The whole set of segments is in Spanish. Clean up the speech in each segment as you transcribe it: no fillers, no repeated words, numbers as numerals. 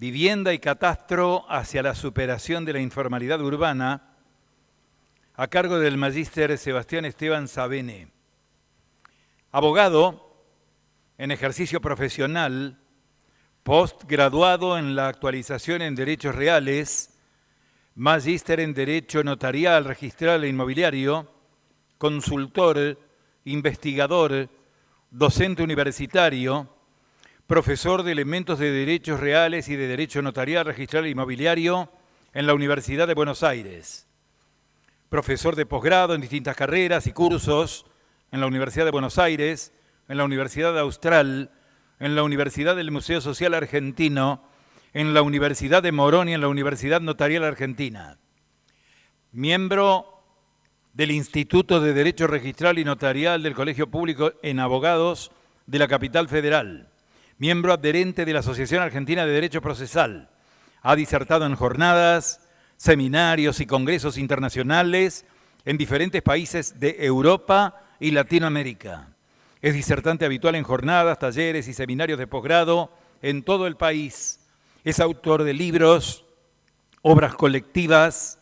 Vivienda y Catastro hacia la superación de la informalidad urbana, a cargo del magíster Sebastián Esteban Sabene. Abogado en ejercicio profesional, postgraduado en la actualización en Derechos Reales, magíster en Derecho Notarial, Registral e Inmobiliario, consultor, investigador, docente universitario, profesor de elementos de Derechos Reales y de Derecho Notarial, Registral e Inmobiliario en la Universidad de Buenos Aires. Profesor de posgrado en distintas carreras y cursos en la Universidad de Buenos Aires, en la Universidad Austral, en la Universidad del Museo Social Argentino, en la Universidad de Morón y en la Universidad Notarial Argentina. Miembro del Instituto de Derecho Registral y Notarial del Colegio Público en Abogados de la Capital Federal. Miembro adherente de la Asociación Argentina de Derecho Procesal. Ha disertado en jornadas, seminarios y congresos internacionales en diferentes países de Europa y Latinoamérica. Es disertante habitual en jornadas, talleres y seminarios de posgrado en todo el país. Es autor de libros, obras colectivas,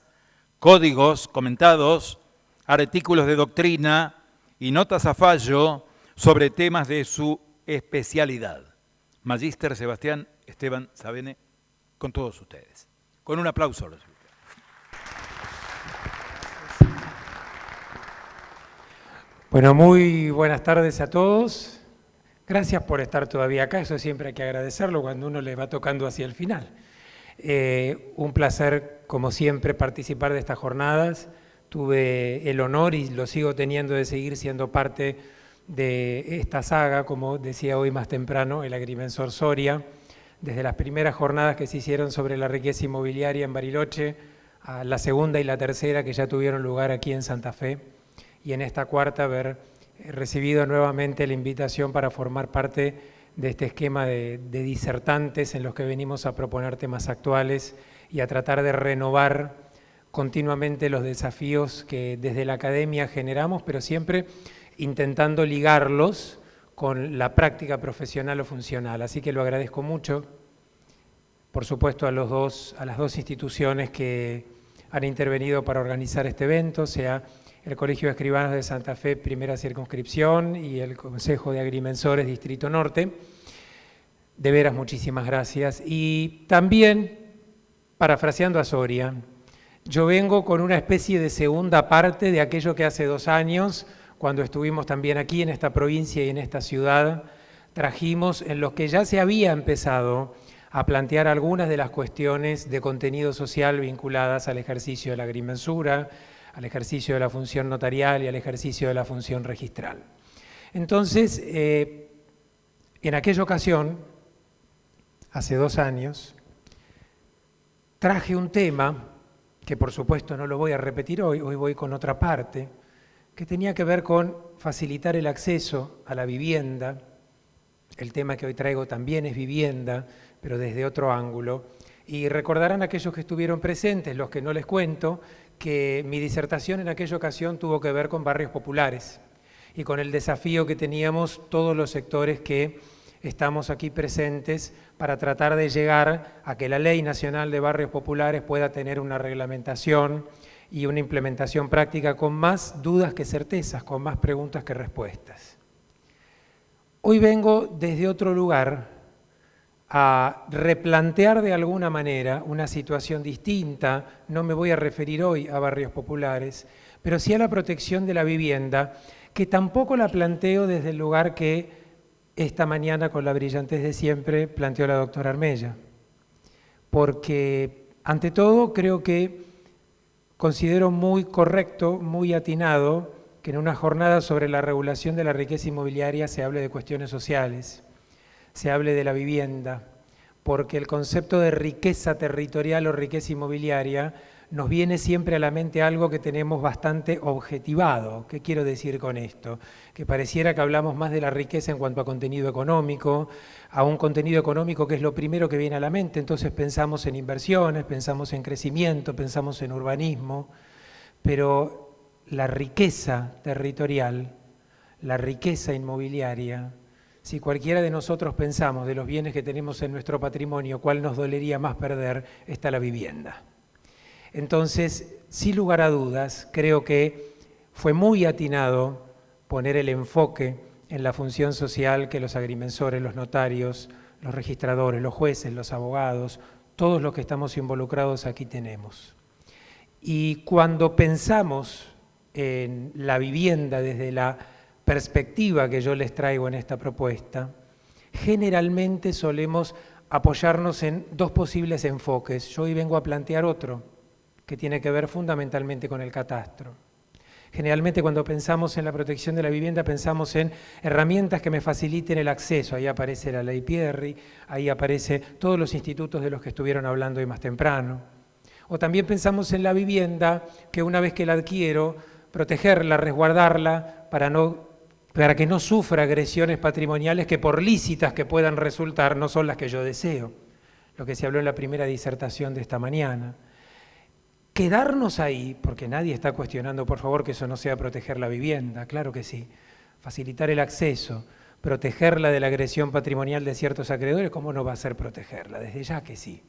códigos comentados, artículos de doctrina y notas a fallo sobre temas de su especialidad. Magíster Sebastián Esteban Sabene, con todos ustedes. Con un aplauso. Bueno, muy buenas tardes a todos. Gracias por estar todavía acá, eso siempre hay que agradecerlo cuando uno le va tocando hacia el final. Un placer, como siempre, participar de estas jornadas. Tuve el honor y lo sigo teniendo de seguir siendo parte de esta saga, como decía hoy más temprano, el agrimensor Soria, desde las primeras jornadas que se hicieron sobre la riqueza inmobiliaria en Bariloche, a la segunda y la tercera que ya tuvieron lugar aquí en Santa Fe, y en esta cuarta haber recibido nuevamente la invitación para formar parte de este esquema de disertantes en los que venimos a proponer temas actuales y a tratar de renovar continuamente los desafíos que desde la academia generamos, pero siempre intentando ligarlos con la práctica profesional o funcional. Así que lo agradezco mucho, por supuesto, a las dos instituciones que han intervenido para organizar este evento, sea el Colegio de Escribanos de Santa Fe, primera circunscripción, y el Consejo de Agrimensores, Distrito Norte. De veras, muchísimas gracias. Y también, parafraseando a Soria, yo vengo con una especie de segunda parte de aquello que hace 2 años, cuando estuvimos también aquí en esta provincia y en esta ciudad, trajimos en los que ya se había empezado a plantear algunas de las cuestiones de contenido social vinculadas al ejercicio de la agrimensura, al ejercicio de la función notarial y al ejercicio de la función registral. Entonces, en aquella ocasión, hace 2 años, traje un tema que por supuesto no lo voy a repetir hoy voy con otra parte, que tenía que ver con facilitar el acceso a la vivienda. El tema que hoy traigo también es vivienda, pero desde otro ángulo. Y recordarán aquellos que estuvieron presentes, los que no les cuento, que mi disertación en aquella ocasión tuvo que ver con barrios populares y con el desafío que teníamos todos los sectores que estamos aquí presentes para tratar de llegar a que la Ley Nacional de Barrios Populares pueda tener una reglamentación y una implementación práctica con más dudas que certezas, con más preguntas que respuestas. Hoy vengo desde otro lugar a replantear de alguna manera una situación distinta. No me voy a referir hoy a barrios populares, pero sí a la protección de la vivienda, que tampoco la planteo desde el lugar que esta mañana, con la brillantez de siempre, planteó la doctora Armella. Porque, ante todo, creo que considero muy correcto, muy atinado, que en una jornada sobre la regulación de la riqueza inmobiliaria se hable de cuestiones sociales, se hable de la vivienda, porque el concepto de riqueza territorial o riqueza inmobiliaria nos viene siempre a la mente algo que tenemos bastante objetivado. ¿Qué quiero decir con esto? Que pareciera que hablamos más de la riqueza en cuanto a contenido económico, a un contenido económico que es lo primero que viene a la mente, entonces pensamos en inversiones, pensamos en crecimiento, pensamos en urbanismo, pero la riqueza territorial, la riqueza inmobiliaria, si cualquiera de nosotros pensamos de los bienes que tenemos en nuestro patrimonio, cuál nos dolería más perder, está la vivienda. Entonces, sin lugar a dudas, creo que fue muy atinado poner el enfoque en la función social que los agrimensores, los notarios, los registradores, los jueces, los abogados, todos los que estamos involucrados aquí tenemos. Y cuando pensamos en la vivienda desde la perspectiva que yo les traigo en esta propuesta, generalmente solemos apoyarnos en dos posibles enfoques. Yo hoy vengo a plantear otro, que tiene que ver fundamentalmente con el catastro. Generalmente cuando pensamos en la protección de la vivienda pensamos en herramientas que me faciliten el acceso. Ahí aparece la ley Pierri, ahí aparecen todos los institutos de los que estuvieron hablando hoy más temprano. O también pensamos en la vivienda que una vez que la adquiero, protegerla, resguardarla para que no sufra agresiones patrimoniales que por lícitas que puedan resultar no son las que yo deseo. Lo que se habló en la primera disertación de esta mañana. Quedarnos ahí, porque nadie está cuestionando, por favor, que eso no sea proteger la vivienda, claro que sí. Facilitar el acceso, protegerla de la agresión patrimonial de ciertos acreedores, ¿cómo no va a ser protegerla? Desde ya que sí.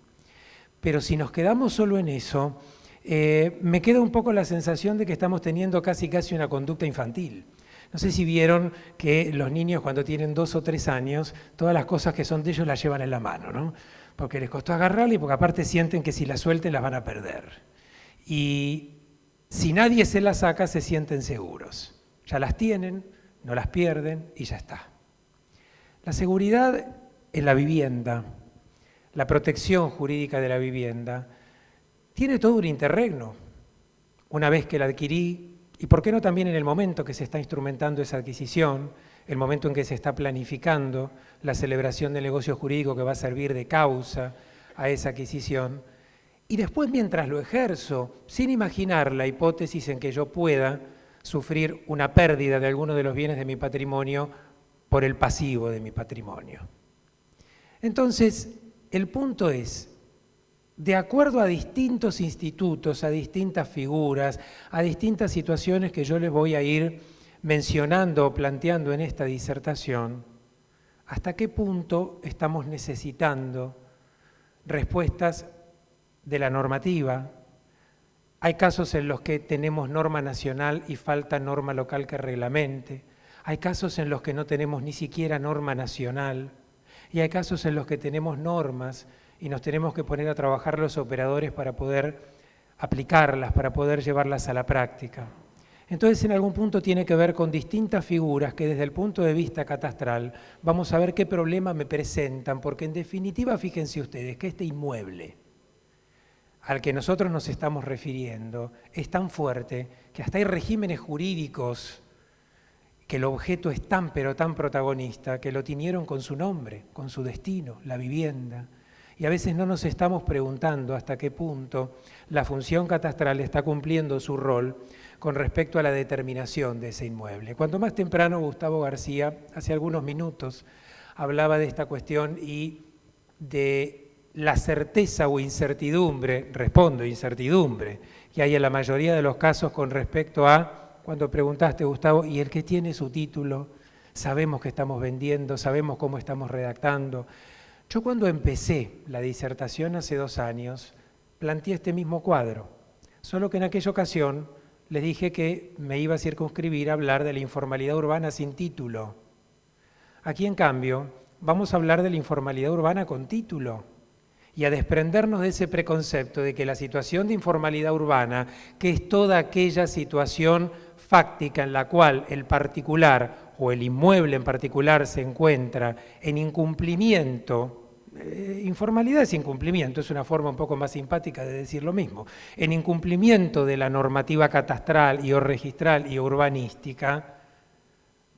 Pero si nos quedamos solo en eso, me queda un poco la sensación de que estamos teniendo casi una conducta infantil. No sé si vieron que los niños cuando tienen 2 o 3 años, todas las cosas que son de ellos las llevan en la mano, ¿no? Porque les costó agarrarla y porque aparte sienten que si la suelten las van a perder. Y si nadie se las saca, se sienten seguros. Ya las tienen, no las pierden y ya está. La seguridad en la vivienda, la protección jurídica de la vivienda, tiene todo un interregno. Una vez que la adquirí, y por qué no también en el momento que se está instrumentando esa adquisición, el momento en que se está planificando la celebración del negocio jurídico que va a servir de causa a esa adquisición, y después mientras lo ejerzo, sin imaginar la hipótesis en que yo pueda sufrir una pérdida de alguno de los bienes de mi patrimonio por el pasivo de mi patrimonio. Entonces, el punto es, de acuerdo a distintos institutos, a distintas figuras, a distintas situaciones que yo les voy a ir mencionando o planteando en esta disertación, ¿hasta qué punto estamos necesitando respuestas de la normativa? Hay casos en los que tenemos norma nacional y falta norma local que reglamente. Hay casos en los que no tenemos ni siquiera norma nacional. Y hay casos en los que tenemos normas y nos tenemos que poner a trabajar los operadores para poder aplicarlas, para poder llevarlas a la práctica. Entonces, en algún punto tiene que ver con distintas figuras que desde el punto de vista catastral vamos a ver qué problema me presentan, porque en definitiva, fíjense ustedes, que este inmueble al que nosotros nos estamos refiriendo es tan fuerte que hasta hay regímenes jurídicos que el objeto es tan pero tan protagonista que lo tiñeron con su nombre, con su destino, la vivienda. Y a veces no nos estamos preguntando hasta qué punto la función catastral está cumpliendo su rol con respecto a la determinación de ese inmueble. Cuando más temprano Gustavo García, hace algunos minutos, hablaba de esta cuestión y de la certeza o incertidumbre, respondo incertidumbre, que hay en la mayoría de los casos con respecto a, cuando preguntaste Gustavo, ¿y el que tiene su título? Sabemos que estamos vendiendo, sabemos cómo estamos redactando. Yo cuando empecé la disertación hace 2 años, planteé este mismo cuadro, solo que en aquella ocasión les dije que me iba a circunscribir a hablar de la informalidad urbana sin título. Aquí, en cambio, vamos a hablar de la informalidad urbana con título y a desprendernos de ese preconcepto de que la situación de informalidad urbana, que es toda aquella situación fáctica en la cual el particular o el inmueble en particular se encuentra en incumplimiento. Informalidad es incumplimiento, es una forma un poco más simpática de decir lo mismo. En incumplimiento de la normativa catastral y o registral y urbanística,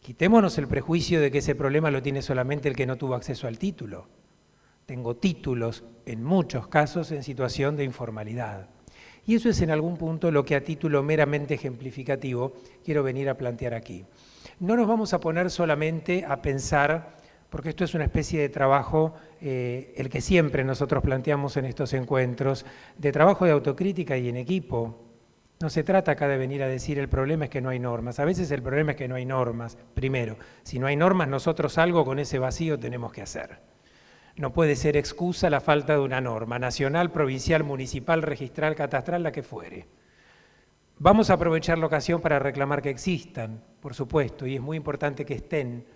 quitémonos el prejuicio de que ese problema lo tiene solamente el que no tuvo acceso al título. Tengo títulos, en muchos casos, en situación de informalidad. Y eso es en algún punto lo que a título meramente ejemplificativo quiero venir a plantear aquí. No nos vamos a poner solamente a pensar, porque esto es una especie de trabajo, el que siempre nosotros planteamos en estos encuentros, de trabajo de autocrítica y en equipo. No se trata acá de venir a decir el problema es que no hay normas. A veces el problema es que no hay normas. Primero, si no hay normas, nosotros algo con ese vacío tenemos que hacer. No puede ser excusa la falta de una norma, nacional, provincial, municipal, registral, catastral, la que fuere. Vamos a aprovechar la ocasión para reclamar que existan, por supuesto, y es muy importante que estén.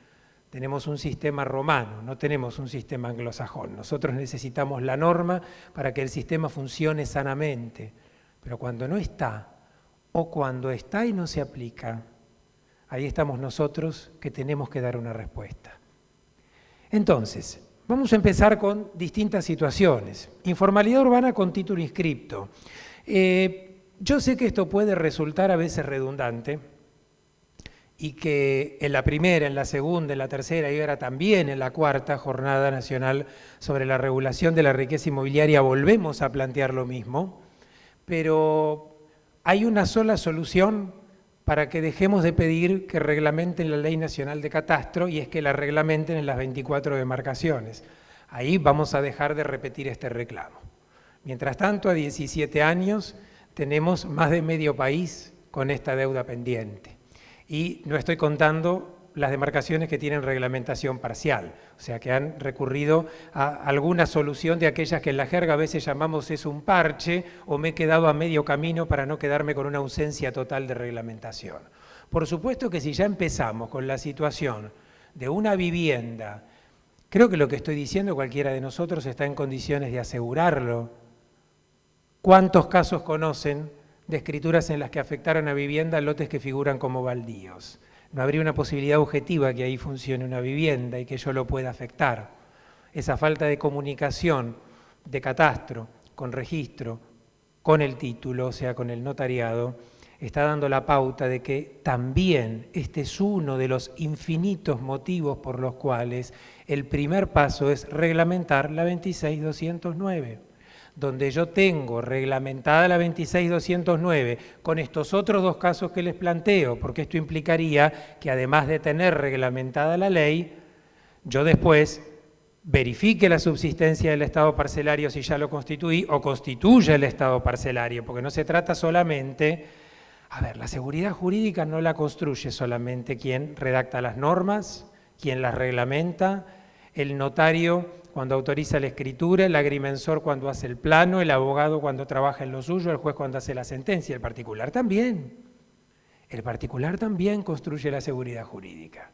Tenemos un sistema romano, no tenemos un sistema anglosajón. Nosotros necesitamos la norma para que el sistema funcione sanamente. Pero cuando no está, o cuando está y no se aplica, ahí estamos nosotros que tenemos que dar una respuesta. Entonces, vamos a empezar con distintas situaciones. Informalidad urbana con título inscripto. Yo sé que esto puede resultar a veces redundante y que en la primera, en la segunda, en la tercera y ahora también en la cuarta Jornada Nacional sobre la Regulación de la Riqueza Inmobiliaria volvemos a plantear lo mismo, pero hay una sola solución para que dejemos de pedir que reglamenten la Ley Nacional de Catastro y es que la reglamenten en las 24 demarcaciones. Ahí vamos a dejar de repetir este reclamo. Mientras tanto, a 17 años tenemos más de medio país con esta deuda pendiente. Y no estoy contando las demarcaciones que tienen reglamentación parcial, o sea, que han recurrido a alguna solución de aquellas que en la jerga a veces llamamos es un parche o me he quedado a medio camino para no quedarme con una ausencia total de reglamentación. Por supuesto que si ya empezamos con la situación de una vivienda, creo que lo que estoy diciendo cualquiera de nosotros está en condiciones de asegurarlo. ¿Cuántos casos conocen de escrituras en las que afectaron a vivienda lotes que figuran como baldíos? No habría una posibilidad objetiva que ahí funcione una vivienda y que yo lo pueda afectar. Esa falta de comunicación de catastro, con registro, con el título, o sea, con el notariado, está dando la pauta de que también este es uno de los infinitos motivos por los cuales el primer paso es reglamentar la 26.209. Donde yo tengo reglamentada la 26.209 con estos otros dos casos que les planteo, porque esto implicaría que además de tener reglamentada la ley, yo después verifique la subsistencia del estado parcelario si ya lo constituí o constituya el estado parcelario, porque no se trata solamente, la seguridad jurídica no la construye solamente quien redacta las normas, quien las reglamenta, el notario cuando autoriza la escritura, el agrimensor cuando hace el plano, el abogado cuando trabaja en lo suyo, el juez cuando hace la sentencia, el particular también. El particular también construye la seguridad jurídica.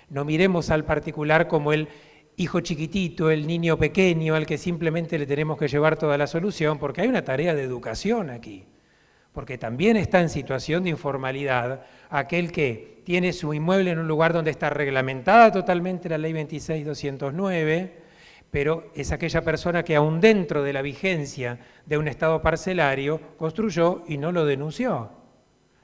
No miremos al particular como el hijo chiquitito, el niño pequeño, al que simplemente le tenemos que llevar toda la solución, porque hay una tarea de educación aquí. Porque también está en situación de informalidad aquel que tiene su inmueble en un lugar donde está reglamentada totalmente la ley 26.209, pero es aquella persona que aún dentro de la vigencia de un estado parcelario construyó y no lo denunció.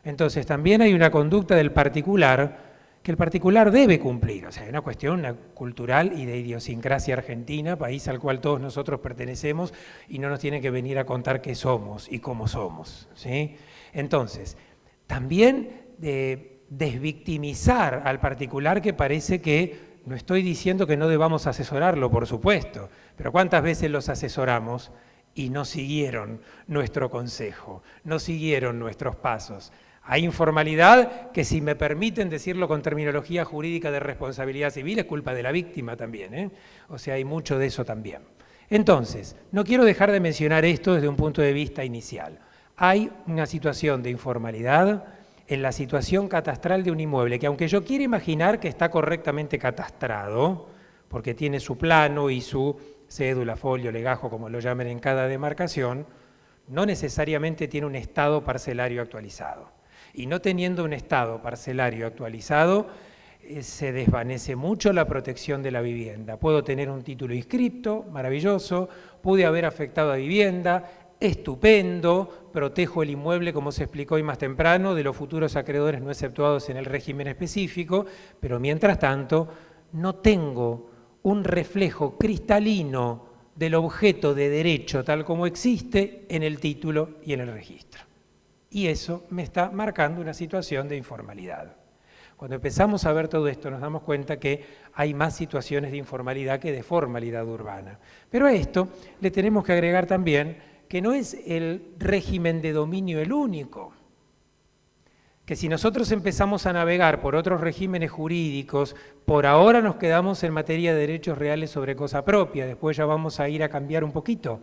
Entonces también hay una conducta del particular que el particular debe cumplir. O sea, hay una cuestión cultural y de idiosincrasia argentina, país al cual todos nosotros pertenecemos y no nos tienen que venir a contar qué somos y cómo somos, ¿sí? Entonces, también desvictimizar al particular que parece que no estoy diciendo que no debamos asesorarlo, por supuesto, pero ¿cuántas veces los asesoramos y no siguieron nuestro consejo, no siguieron nuestros pasos? Hay informalidad que, si me permiten decirlo con terminología jurídica de responsabilidad civil, es culpa de la víctima también, ¿eh? O sea, hay mucho de eso también. Entonces, no quiero dejar de mencionar esto desde un punto de vista inicial. Hay una situación de informalidad en la situación catastral de un inmueble, que aunque yo quiera imaginar que está correctamente catastrado, porque tiene su plano y su cédula, folio, legajo, como lo llamen en cada demarcación, no necesariamente tiene un estado parcelario actualizado. Y no teniendo un estado parcelario actualizado, se desvanece mucho la protección de la vivienda. Puedo tener un título inscripto, maravilloso, pude haber afectado a vivienda, estupendo, protejo el inmueble, como se explicó hoy más temprano, de los futuros acreedores no exceptuados en el régimen específico, pero mientras tanto no tengo un reflejo cristalino del objeto de derecho tal como existe en el título y en el registro. Y eso me está marcando una situación de informalidad. Cuando empezamos a ver todo esto nos damos cuenta que hay más situaciones de informalidad que de formalidad urbana. Pero a esto le tenemos que agregar también que no es el régimen de dominio el único. que si nosotros empezamos a navegar por otros regímenes jurídicos, por ahora nos quedamos en materia de derechos reales sobre cosa propia, después ya vamos a ir a cambiar un poquito.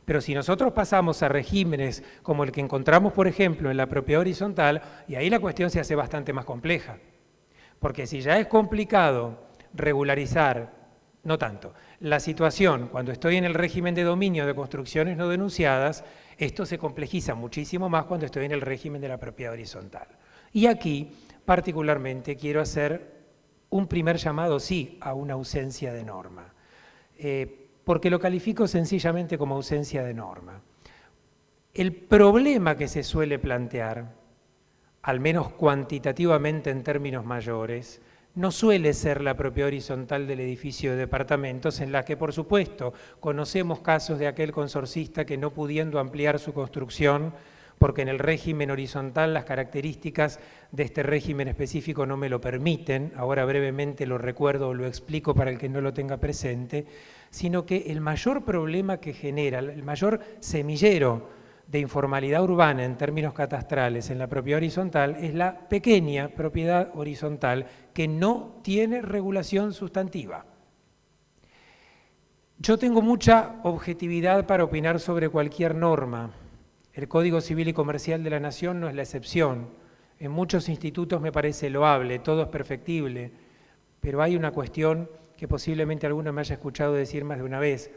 Pero si nosotros pasamos a regímenes como el que encontramos, por ejemplo, en la propiedad horizontal, y ahí la cuestión se hace bastante más compleja. Porque si ya es complicado regularizar, no tanto, la situación cuando estoy en el régimen de dominio de construcciones no denunciadas, esto se complejiza muchísimo más cuando estoy en el régimen de la propiedad horizontal. Y aquí, particularmente, quiero hacer un primer llamado, sí, a una ausencia de norma. Porque lo califico sencillamente como ausencia de norma. El problema que se suele plantear, al menos cuantitativamente en términos mayores, no suele ser la propiedad horizontal del edificio de departamentos, en la que, por supuesto, conocemos casos de aquel consorcista que no pudiendo ampliar su construcción, porque en el régimen horizontal las características de este régimen específico no me lo permiten, ahora brevemente lo recuerdo o lo explico para el que no lo tenga presente, sino que el mayor problema que genera, el mayor semillero de informalidad urbana en términos catastrales en la propiedad horizontal es la pequeña propiedad horizontal que no tiene regulación sustantiva. Yo tengo mucha objetividad para opinar sobre cualquier norma. El Código Civil y Comercial de la Nación no es la excepción. En muchos institutos me parece loable, todo es perfectible, pero hay una cuestión que posiblemente alguno me haya escuchado decir más de una vez.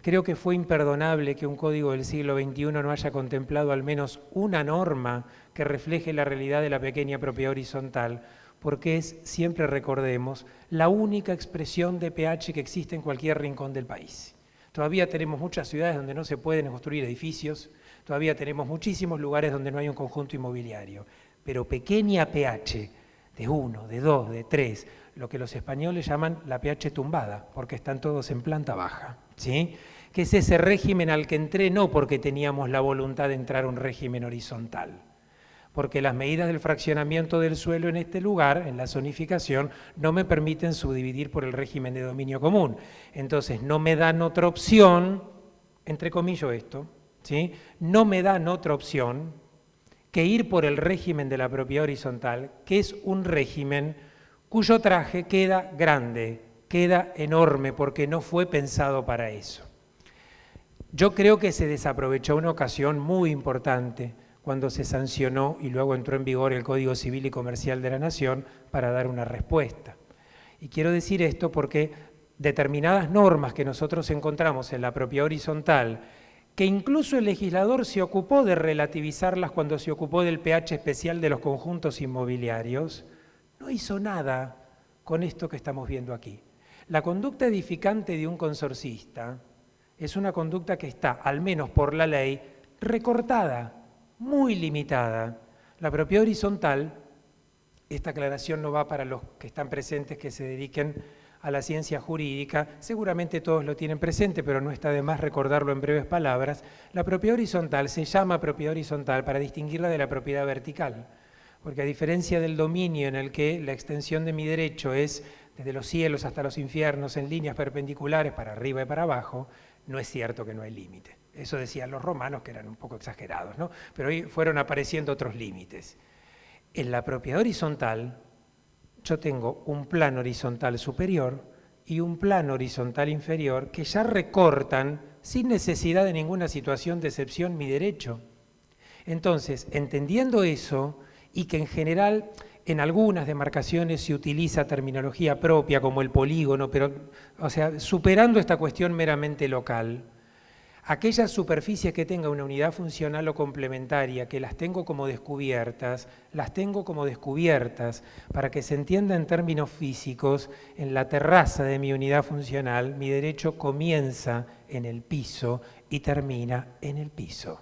Creo que fue imperdonable que un código del siglo XXI no haya contemplado al menos una norma que refleje la realidad de la pequeña propiedad horizontal, porque es, siempre recordemos, la única expresión de PH que existe en cualquier rincón del país. Todavía tenemos muchas ciudades donde no se pueden construir edificios, todavía tenemos muchísimos lugares donde no hay un conjunto inmobiliario, pero pequeña PH, de 1, de 2, de 3, lo que los españoles llaman la PH tumbada, porque están todos en planta baja, ¿sí? Que es ese régimen al que entré no porque teníamos la voluntad de entrar a un régimen horizontal, porque las medidas del fraccionamiento del suelo en este lugar, en la zonificación, no me permiten subdividir por el régimen de dominio común. Entonces no me dan otra opción, entrecomillo esto, ¿sí? No me dan otra opción que ir por el régimen de la propiedad horizontal, que es un régimen cuyo traje queda grande, queda enorme, porque no fue pensado para eso. Yo creo que se desaprovechó una ocasión muy importante cuando se sancionó y luego entró en vigor el Código Civil y Comercial de la Nación para dar una respuesta. Y quiero decir esto porque determinadas normas que nosotros encontramos en la propiedad horizontal, que incluso el legislador se ocupó de relativizarlas cuando se ocupó del PH especial de los conjuntos inmobiliarios, no hizo nada con esto que estamos viendo aquí. La conducta edificante de un consorcista es una conducta que está, al menos por la ley, recortada, muy limitada. La propiedad horizontal, esta aclaración no va para los que están presentes que se dediquen a la ciencia jurídica, seguramente todos lo tienen presente, pero no está de más recordarlo en breves palabras. La propiedad horizontal se llama propiedad horizontal para distinguirla de la propiedad vertical, porque a diferencia del dominio en el que la extensión de mi derecho es desde los cielos hasta los infiernos en líneas perpendiculares para arriba y para abajo, no es cierto que no hay límite. Eso decían los romanos, que eran un poco exagerados, ¿no? Pero hoy fueron apareciendo otros límites. En la propiedad horizontal, yo tengo un plano horizontal superior y un plano horizontal inferior que ya recortan, sin necesidad de ninguna situación de excepción, mi derecho. Entonces, entendiendo eso, y que en general en algunas demarcaciones se utiliza terminología propia como el polígono, pero, o sea, superando esta cuestión meramente local, aquellas superficies que tenga una unidad funcional o complementaria, que las tengo como descubiertas para que se entienda en términos físicos, en la terraza de mi unidad funcional, mi derecho comienza en el piso y termina en el piso,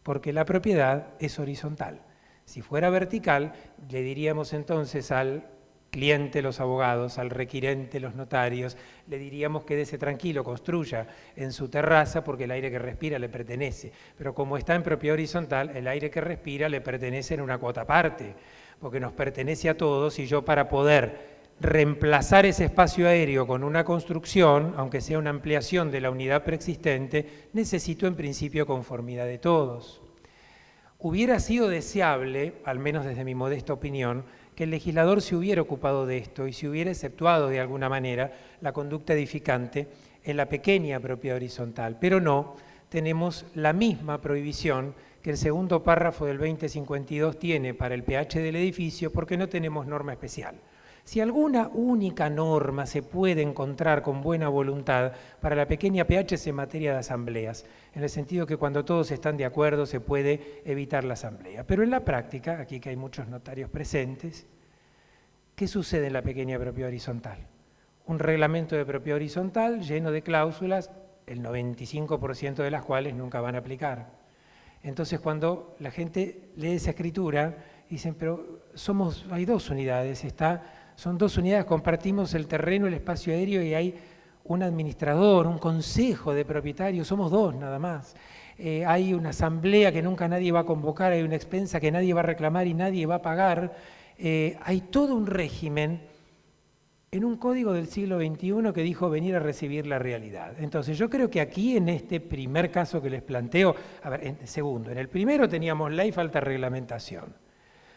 porque la propiedad es horizontal. Si fuera vertical, le diríamos entonces al cliente, los abogados, al requirente, los notarios, le diríamos quédese tranquilo, construya en su terraza porque el aire que respira le pertenece. Pero como está en propiedad horizontal, el aire que respira le pertenece en una cuota aparte, porque nos pertenece a todos y yo para poder reemplazar ese espacio aéreo con una construcción, aunque sea una ampliación de la unidad preexistente, necesito en principio conformidad de todos. hubiera sido deseable, al menos desde mi modesta opinión, que el legislador se hubiera ocupado de esto y se hubiera exceptuado de alguna manera la conducta edificante en la pequeña propiedad horizontal. Pero no, tenemos la misma prohibición que el segundo párrafo del 2052 tiene para el pH del edificio porque no tenemos norma especial. Si alguna única norma se puede encontrar con buena voluntad para la pequeña pH es en materia de asambleas, en el sentido que cuando todos están de acuerdo se puede evitar la asamblea. Pero en la práctica, aquí que hay muchos notarios presentes, ¿qué sucede en la pequeña propiedad horizontal? Un reglamento de propiedad horizontal lleno de cláusulas, el 95% de las cuales nunca van a aplicar. Entonces cuando la gente lee esa escritura, dicen, pero hay dos unidades, son dos unidades, compartimos el terreno, el espacio aéreo y hay un administrador, un consejo de propietarios, somos dos nada más. Hay una asamblea que nunca nadie va a convocar, hay una expensa que nadie va a reclamar y nadie va a pagar. Hay todo un régimen en un código del siglo XXI que dijo venir a recibir la realidad. Entonces yo creo que aquí en este primer caso que les planteo, en el primero teníamos ley, falta reglamentación.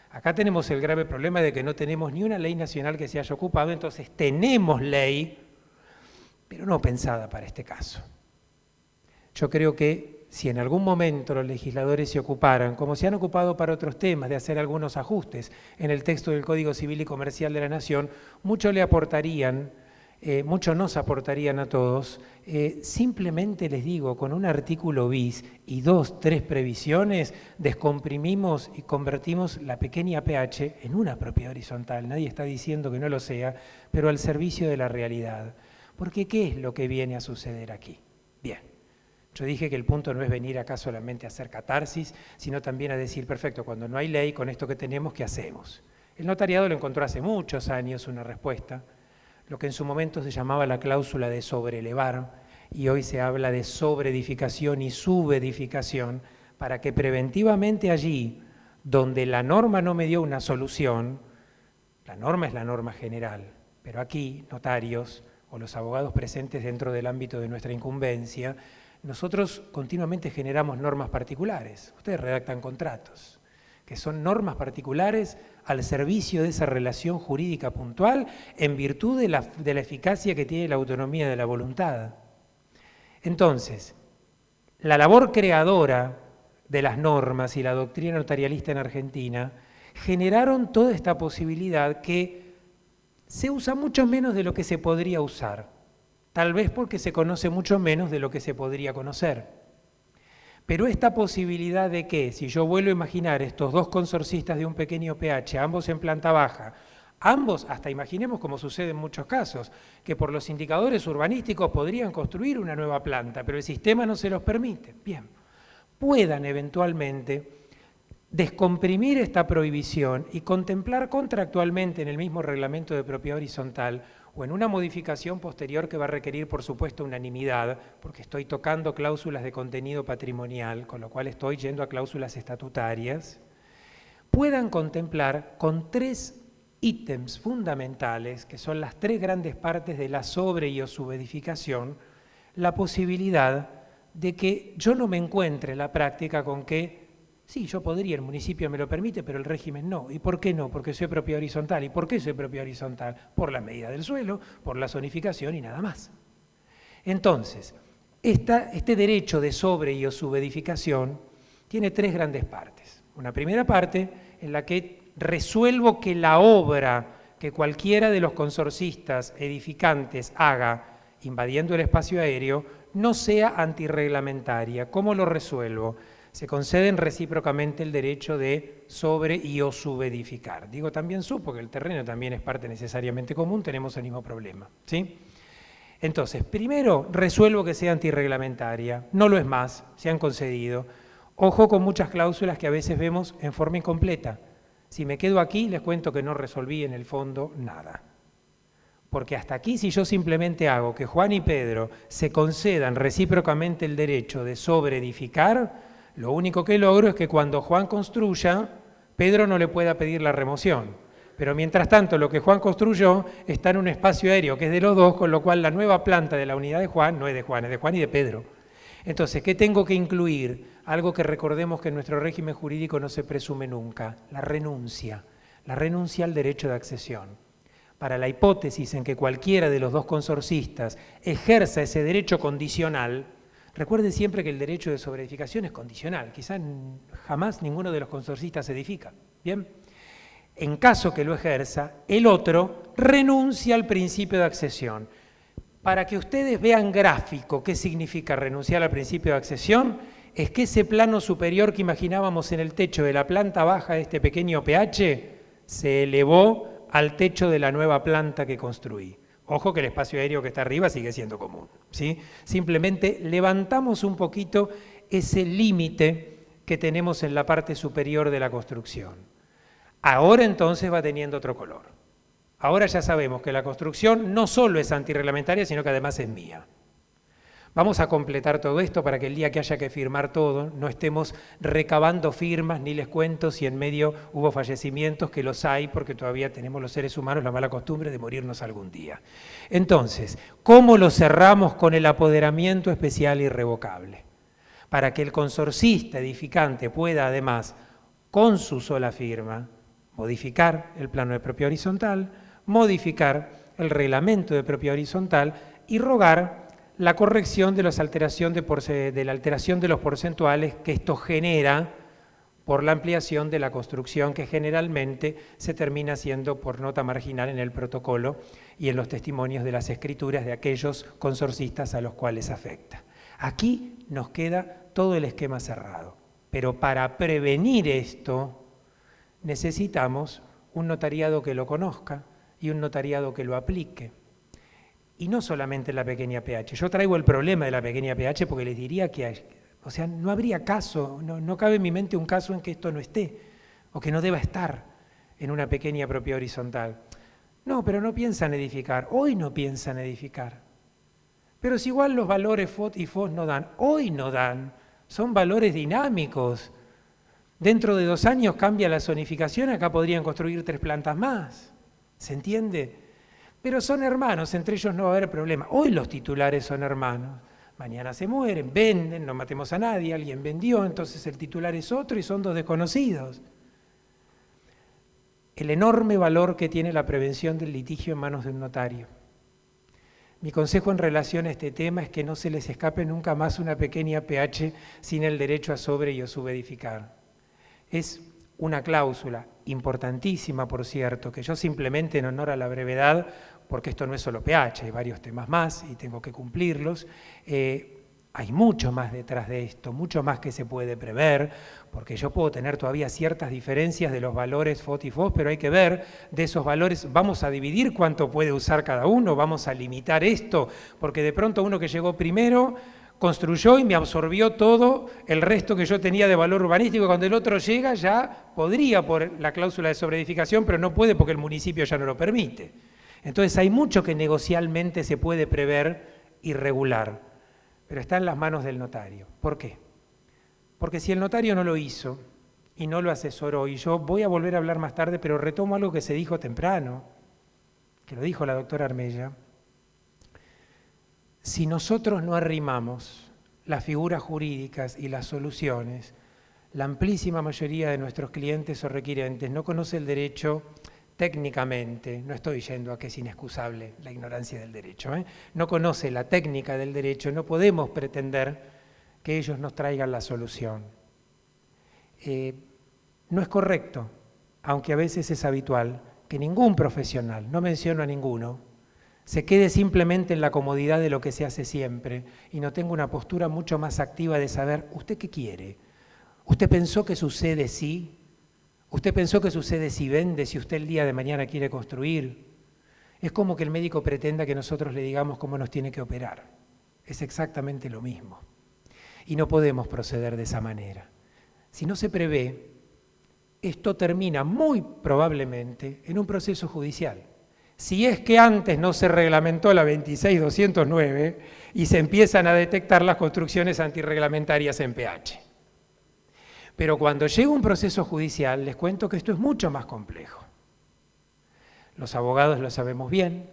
Acá tenemos el grave problema de que no tenemos ni una ley nacional que se haya ocupado, entonces tenemos ley, pero no pensada para este caso. Yo creo que si en algún momento los legisladores se ocuparan, como se han ocupado para otros temas, de hacer algunos ajustes en el texto del Código Civil y Comercial de la Nación, mucho le aportarían, mucho nos aportarían a todos. Simplemente les digo, con un artículo bis y 2, 3 previsiones, descomprimimos y convertimos la pequeña pH en una propiedad horizontal. Nadie está diciendo que no lo sea, pero al servicio de la realidad. Porque ¿qué es lo que viene a suceder aquí? Bien, yo dije que el punto no es venir acá solamente a hacer catarsis, sino también a decir, perfecto, cuando no hay ley, con esto que tenemos, ¿qué hacemos? El notariado lo encontró hace muchos años una respuesta, lo que en su momento se llamaba la cláusula de sobrelevar, y hoy se habla de sobreedificación y subedificación, para que preventivamente allí, donde la norma no me dio una solución, la norma es la norma general, pero aquí, notarios o los abogados presentes dentro del ámbito de nuestra incumbencia, nosotros continuamente generamos normas particulares. Ustedes redactan contratos, que son normas particulares al servicio de esa relación jurídica puntual en virtud de la eficacia que tiene la autonomía de la voluntad. Entonces, la labor creadora de las normas y la doctrina notarialista en Argentina generaron toda esta posibilidad que se usa mucho menos de lo que se podría usar, tal vez porque se conoce mucho menos de lo que se podría conocer. Pero esta posibilidad de que, si yo vuelvo a imaginar estos dos consorcistas de un pequeño pH, ambos en planta baja, ambos, hasta imaginemos como sucede en muchos casos, que por los indicadores urbanísticos podrían construir una nueva planta, pero el sistema no se los permite. Bien, puedan eventualmente descomprimir esta prohibición y contemplar contractualmente en el mismo reglamento de propiedad horizontal o en una modificación posterior que va a requerir, por supuesto, unanimidad, porque estoy tocando cláusulas de contenido patrimonial, con lo cual estoy yendo a cláusulas estatutarias, puedan contemplar con 3 ítems fundamentales, que son las 3 grandes partes de la sobre- y o subedificación, la posibilidad de que yo no me encuentre en la práctica con que sí, yo podría, el municipio me lo permite, pero el régimen no. ¿Y por qué no? Porque soy propiedad horizontal. ¿Y por qué soy propiedad horizontal? Por la medida del suelo, por la zonificación y nada más. Entonces, este derecho de sobre- y o subedificación tiene 3 grandes partes. Una primera parte en la que resuelvo que la obra que cualquiera de los consorcistas edificantes haga invadiendo el espacio aéreo no sea antirreglamentaria. ¿Cómo lo resuelvo? Se conceden recíprocamente el derecho de sobre- y o subedificar. Digo también porque el terreno también es parte necesariamente común, tenemos el mismo problema, ¿sí? Entonces, primero, resuelvo que sea antirreglamentaria. No lo es más, se han concedido. Ojo con muchas cláusulas que a veces vemos en forma incompleta. Si me quedo aquí, les cuento que no resolví en el fondo nada. Porque hasta aquí, si yo simplemente hago que Juan y Pedro se concedan recíprocamente el derecho de sobreedificar, lo único que logro es que cuando Juan construya, Pedro no le pueda pedir la remoción. Pero mientras tanto, lo que Juan construyó está en un espacio aéreo que es de los dos, con lo cual la nueva planta de la unidad de Juan no es de Juan, es de Juan y de Pedro. Entonces, ¿qué tengo que incluir? algo que recordemos que en nuestro régimen jurídico no se presume nunca, la renuncia al derecho de accesión. Para la hipótesis en que cualquiera de los dos consorcistas ejerza ese derecho condicional, recuerden siempre que el derecho de sobreedificación es condicional, quizás jamás ninguno de los consorcistas edifica, ¿bien? En caso que lo ejerza, el otro renuncia al principio de accesión. Para que ustedes vean gráfico qué significa renunciar al principio de accesión, es que ese plano superior que imaginábamos en el techo de la planta baja de este pequeño PH se elevó al techo de la nueva planta que construí. Ojo que el espacio aéreo que está arriba sigue siendo común, ¿sí? Simplemente levantamos un poquito ese límite que tenemos en la parte superior de la construcción. Ahora entonces va teniendo otro color. Ahora ya sabemos que la construcción no solo es antirreglamentaria, sino que además es mía. Vamos a completar todo esto para que el día que haya que firmar todo no estemos recabando firmas, ni les cuento si en medio hubo fallecimientos, que los hay, porque todavía tenemos los seres humanos la mala costumbre de morirnos algún día. Entonces, ¿cómo lo cerramos con el apoderamiento especial irrevocable? Para que el consorcista edificante pueda además, con su sola firma, modificar el plano de propiedad horizontal, modificar el reglamento de propiedad horizontal y rogar la corrección de la alteración de los porcentuales que esto genera por la ampliación de la construcción, que generalmente se termina haciendo por nota marginal en el protocolo y en los testimonios de las escrituras de aquellos consorcistas a los cuales afecta. Aquí nos queda todo el esquema cerrado, pero para prevenir esto necesitamos un notariado que lo conozca y un notariado que lo aplique. Y no solamente la pequeña PH. Yo traigo el problema de la pequeña PH porque les diría que, no habría caso, no cabe en mi mente un caso en que esto no esté, o que no deba estar en una pequeña propiedad horizontal. No, pero no piensan edificar, hoy no piensan edificar. Pero si igual los valores FOT y FOS no dan, hoy no dan, son valores dinámicos. Dentro de 2 años cambia la zonificación, acá podrían construir 3 plantas más, ¿se entiende? Pero son hermanos, entre ellos no va a haber problema. Hoy los titulares son hermanos, mañana se mueren, venden, no matemos a nadie, alguien vendió, entonces el titular es otro y son 2 desconocidos. El enorme valor que tiene la prevención del litigio en manos de un notario. Mi consejo en relación a este tema es que no se les escape nunca más una pequeña PH sin el derecho a sobre y a subedificar. Es una cláusula importantísima, por cierto, que yo simplemente en honor a la brevedad, porque esto no es solo PH, hay varios temas más y tengo que cumplirlos, hay mucho más detrás de esto, mucho más que se puede prever, porque yo puedo tener todavía ciertas diferencias de los valores FOT y FOS, pero hay que ver de esos valores, vamos a dividir cuánto puede usar cada uno, vamos a limitar esto, porque de pronto uno que llegó primero construyó y me absorbió todo el resto que yo tenía de valor urbanístico, y cuando el otro llega ya podría por la cláusula de sobreedificación, pero no puede porque el municipio ya no lo permite. Entonces hay mucho que negocialmente se puede prever y regular, pero está en las manos del notario. ¿Por qué? Porque si el notario no lo hizo y no lo asesoró, y yo voy a volver a hablar más tarde, pero retomo algo que se dijo temprano, que lo dijo la doctora Armella, si nosotros no arrimamos las figuras jurídicas y las soluciones, la amplísima mayoría de nuestros clientes o requirentes no conoce el derecho técnicamente, no estoy yendo a que es inexcusable la ignorancia del derecho, no conoce la técnica del derecho, no podemos pretender que ellos nos traigan la solución. No es correcto, aunque a veces es habitual, que ningún profesional, no menciono a ninguno, se quede simplemente en la comodidad de lo que se hace siempre y no tenga una postura mucho más activa de saber, ¿usted qué quiere? ¿Usted pensó que sucede si? ¿Usted pensó que sucede si vende, si usted el día de mañana quiere construir? Es como que el médico pretenda que nosotros le digamos cómo nos tiene que operar. Es exactamente lo mismo. Y no podemos proceder de esa manera. Si no se prevé, esto termina muy probablemente en un proceso judicial. Si es que antes no se reglamentó la 26209 y se empiezan a detectar las construcciones antirreglamentarias en PH. Pero cuando llega un proceso judicial, les cuento que esto es mucho más complejo. Los abogados lo sabemos bien.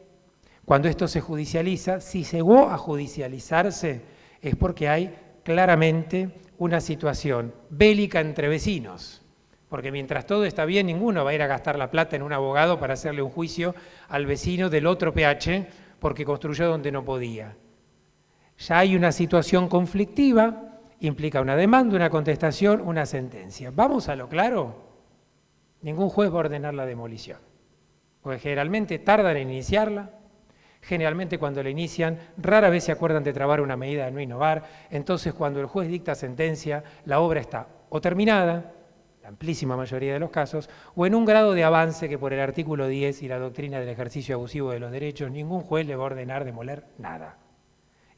Cuando esto se judicializa, si llegó a judicializarse, es porque hay claramente una situación bélica entre vecinos, porque mientras todo está bien, ninguno va a ir a gastar la plata en un abogado para hacerle un juicio al vecino del otro PH porque construyó donde no podía. Ya hay una situación conflictiva, implica una demanda, una contestación, una sentencia. ¿Vamos a lo claro? Ningún juez va a ordenar la demolición, porque generalmente tardan en iniciarla, generalmente cuando la inician, rara vez se acuerdan de trabar una medida de no innovar, entonces cuando el juez dicta sentencia, la obra está o terminada, la amplísima mayoría de los casos, o en un grado de avance que por el artículo 10 y la doctrina del ejercicio abusivo de los derechos, ningún juez le va a ordenar demoler nada.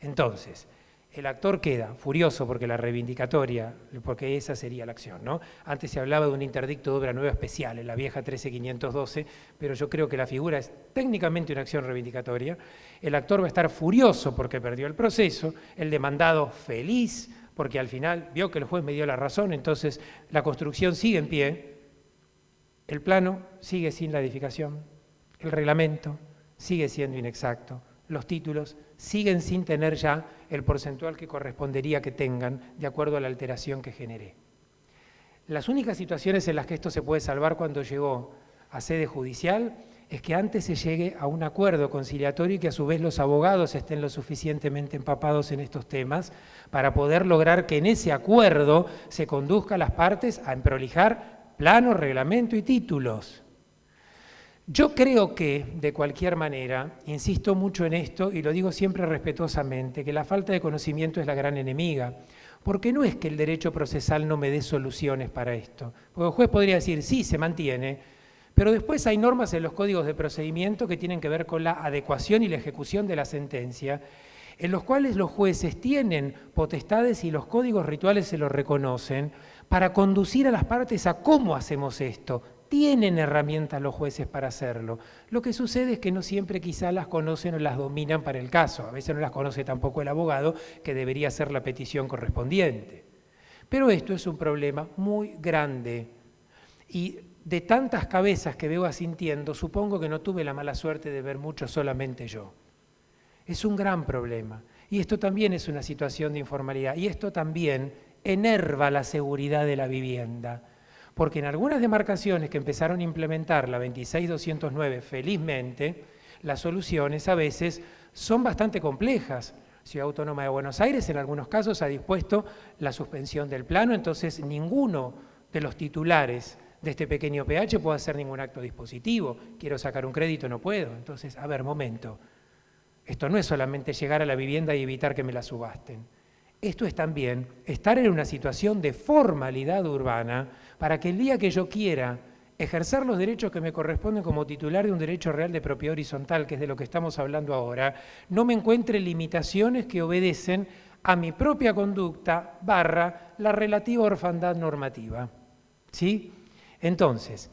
Entonces, el actor queda furioso porque la reivindicatoria, porque esa sería la acción, ¿no? Antes se hablaba de un interdicto de obra nueva especial, en la vieja 13512, pero yo creo que la figura es técnicamente una acción reivindicatoria. El actor va a estar furioso porque perdió el proceso, el demandado feliz porque al final vio que el juez me dio la razón, entonces la construcción sigue en pie, el plano sigue sin la edificación, el reglamento sigue siendo inexacto, los títulos siguen sin tener ya el porcentual que correspondería que tengan de acuerdo a la alteración que generé. Las únicas situaciones en las que esto se puede salvar cuando llegó a sede judicial es que antes se llegue a un acuerdo conciliatorio y que a su vez los abogados estén lo suficientemente empapados en estos temas para poder lograr que en ese acuerdo se conduzca a las partes a emprolijar plano, reglamento y títulos. Yo creo que, de cualquier manera, insisto mucho en esto y lo digo siempre respetuosamente, que la falta de conocimiento es la gran enemiga, porque no es que el derecho procesal no me dé soluciones para esto. Porque el juez podría decir, sí, se mantiene, pero después hay normas en los códigos de procedimiento que tienen que ver con la adecuación y la ejecución de la sentencia, en los cuales los jueces tienen potestades y los códigos rituales se los reconocen para conducir a las partes a cómo hacemos esto. Tienen herramientas los jueces para hacerlo. Lo que sucede es que no siempre quizá las conocen o las dominan para el caso. A veces no las conoce tampoco el abogado, que debería hacer la petición correspondiente. Pero esto es un problema muy grande. Y de tantas cabezas que veo asintiendo, supongo que no tuve la mala suerte de ver mucho solamente yo. Es un gran problema. Y esto también es una situación de informalidad. Y esto también enerva la seguridad de la vivienda. Porque en algunas demarcaciones que empezaron a implementar la 26209, felizmente, las soluciones a veces son bastante complejas. Ciudad Autónoma de Buenos Aires en algunos casos ha dispuesto la suspensión del plano, entonces ninguno de los titulares de este pequeño PH puede hacer ningún acto dispositivo. Quiero sacar un crédito, no puedo. Entonces, a ver, momento. Esto no es solamente llegar a la vivienda y evitar que me la subasten. Esto es también estar en una situación de formalidad urbana para que el día que yo quiera ejercer los derechos que me corresponden como titular de un derecho real de propiedad horizontal, que es de lo que estamos hablando ahora, no me encuentre limitaciones que obedecen a mi propia conducta / la relativa orfandad normativa. ¿Sí? Entonces,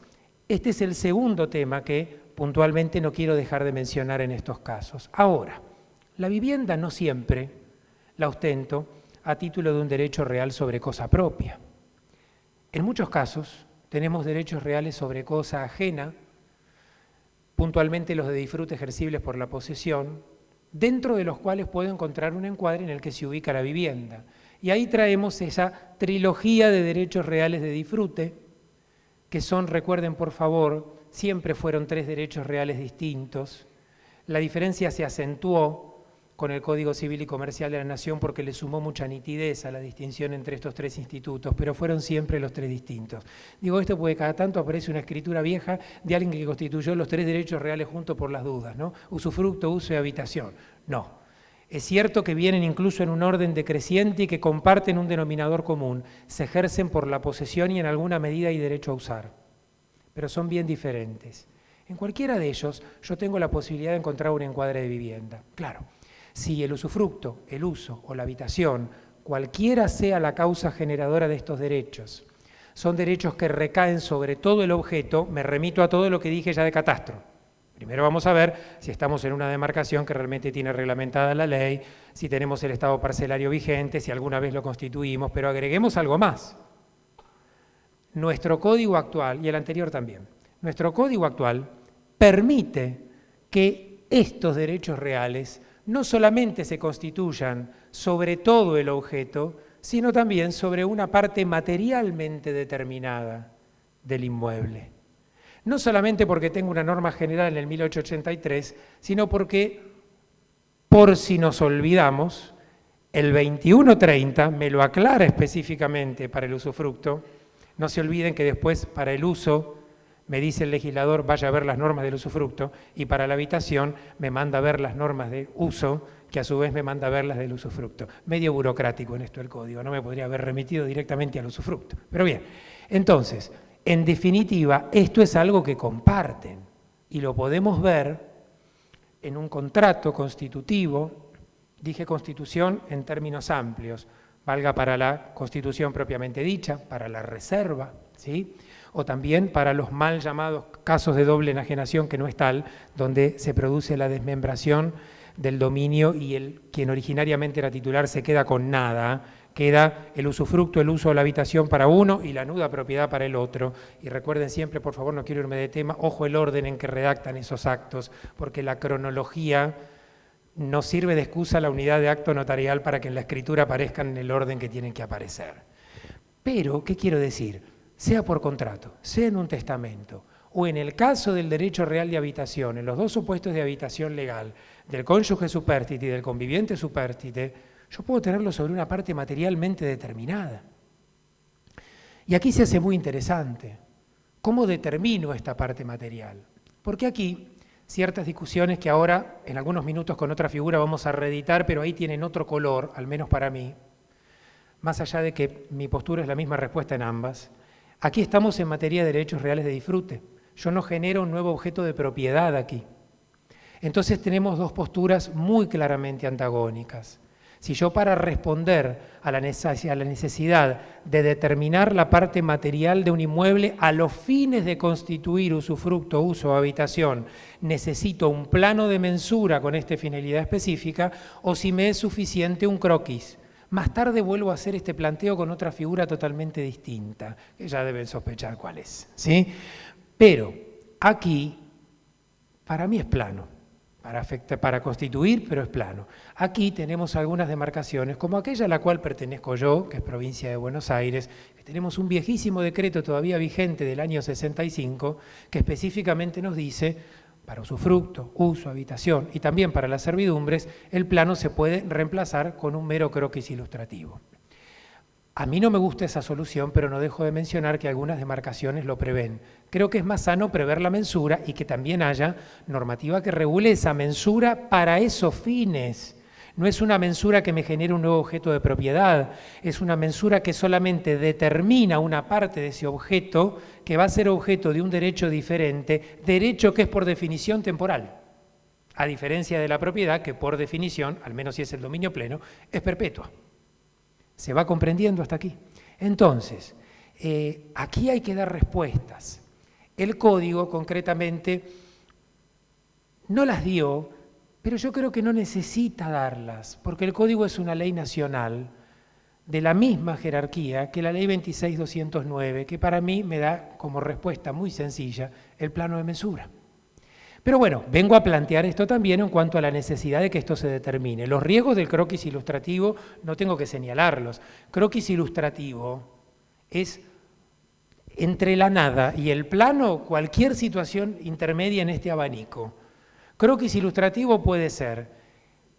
este es el segundo tema que puntualmente no quiero dejar de mencionar en estos casos. Ahora, la vivienda no siempre la ostento a título de un derecho real sobre cosa propia. En muchos casos tenemos derechos reales sobre cosa ajena, puntualmente los de disfrute ejercibles por la posesión, dentro de los cuales puedo encontrar un encuadre en el que se ubica la vivienda. Y ahí traemos esa trilogía de derechos reales de disfrute, que son, recuerden por favor, siempre fueron 3 derechos reales distintos. La diferencia se acentuó con el Código Civil y Comercial de la Nación porque le sumó mucha nitidez a la distinción entre estos 3 institutos, pero fueron siempre los 3 distintos. Digo esto porque cada tanto aparece una escritura vieja de alguien que constituyó los 3 derechos reales juntos por las dudas, ¿no? Usufructo, uso y habitación. No. Es cierto que vienen incluso en un orden decreciente y que comparten un denominador común. Se ejercen por la posesión y en alguna medida hay derecho a usar, pero son bien diferentes. En cualquiera de ellos yo tengo la posibilidad de encontrar un encuadre de vivienda. Claro. Si el usufructo, el uso o la habitación, cualquiera sea la causa generadora de estos derechos, son derechos que recaen sobre todo el objeto, me remito a todo lo que dije ya de catastro. Primero vamos a ver si estamos en una demarcación que realmente tiene reglamentada la ley, si tenemos el estado parcelario vigente, si alguna vez lo constituimos, pero agreguemos algo más. Nuestro código actual, y el anterior también, nuestro código actual permite que estos derechos reales no solamente se constituyan sobre todo el objeto, sino también sobre una parte materialmente determinada del inmueble. No solamente porque tengo una norma general en el 1883, sino porque, por si nos olvidamos, el 2130 me lo aclara específicamente para el usufructo. No se olviden que después para el uso me dice el legislador vaya a ver las normas del usufructo y para la habitación me manda a ver las normas de uso que a su vez me manda a ver las del usufructo. Medio burocrático en esto el código, no me podría haber remitido directamente al usufructo. Pero bien, entonces, en definitiva, esto es algo que comparten y lo podemos ver en un contrato constitutivo. Dije constitución en términos amplios, valga para la constitución propiamente dicha, para la reserva, ¿sí? O también para los mal llamados casos de doble enajenación, que no es tal, donde se produce la desmembración del dominio y quien originariamente era titular se queda con nada, queda el usufructo, el uso de la habitación para uno y la nuda propiedad para el otro. Y recuerden siempre, por favor, no quiero irme de tema, ojo el orden en que redactan esos actos, porque la cronología no sirve de excusa la unidad de acto notarial para que en la escritura aparezcan en el orden que tienen que aparecer. Pero, ¿qué quiero decir? Sea por contrato, sea en un testamento, o en el caso del derecho real de habitación, en los dos supuestos de habitación legal, del cónyuge superstite y del conviviente superstite, yo puedo tenerlo sobre una parte materialmente determinada. Y aquí se hace muy interesante. ¿Cómo determino esta parte material? Porque aquí ciertas discusiones que ahora, en algunos minutos con otra figura vamos a reeditar, pero ahí tienen otro color, al menos para mí, más allá de que mi postura es la misma respuesta en ambas. Aquí estamos en materia de derechos reales de disfrute. Yo no genero un nuevo objeto de propiedad aquí. Entonces tenemos dos posturas muy claramente antagónicas. Si yo para responder a la necesidad de determinar la parte material de un inmueble a los fines de constituir usufructo, uso o habitación, necesito un plano de mensura con esta finalidad específica, o si me es suficiente un croquis. Más tarde vuelvo a hacer este planteo con otra figura totalmente distinta, que ya deben sospechar cuál es, ¿sí? Pero aquí, para mí es plano. Para constituir, pero es plano. Aquí tenemos algunas demarcaciones, como aquella a la cual pertenezco yo, que es provincia de Buenos Aires, que tenemos un viejísimo decreto todavía vigente del año 65, que específicamente nos dice, para usufructo, uso, habitación y también para las servidumbres, el plano se puede reemplazar con un mero croquis ilustrativo. A mí no me gusta esa solución, pero no dejo de mencionar que algunas demarcaciones lo prevén. Creo que es más sano prever la mensura y que también haya normativa que regule esa mensura para esos fines. No es una mensura que me genere un nuevo objeto de propiedad, es una mensura que solamente determina una parte de ese objeto que va a ser objeto de un derecho diferente, derecho que es por definición temporal, a diferencia de la propiedad que por definición, al menos si es el dominio pleno, es perpetua. ¿Se va comprendiendo hasta aquí? Entonces, aquí hay que dar respuestas. El código, concretamente, no las dio, pero yo creo que no necesita darlas, porque el código es una ley nacional de la misma jerarquía que la ley 26.209, que para mí me da como respuesta muy sencilla el plano de mensura. Pero bueno, vengo a plantear esto también en cuanto a la necesidad de que esto se determine. Los riesgos del croquis ilustrativo no tengo que señalarlos. Croquis ilustrativo es entre la nada y el plano cualquier situación intermedia en este abanico. Croquis ilustrativo puede ser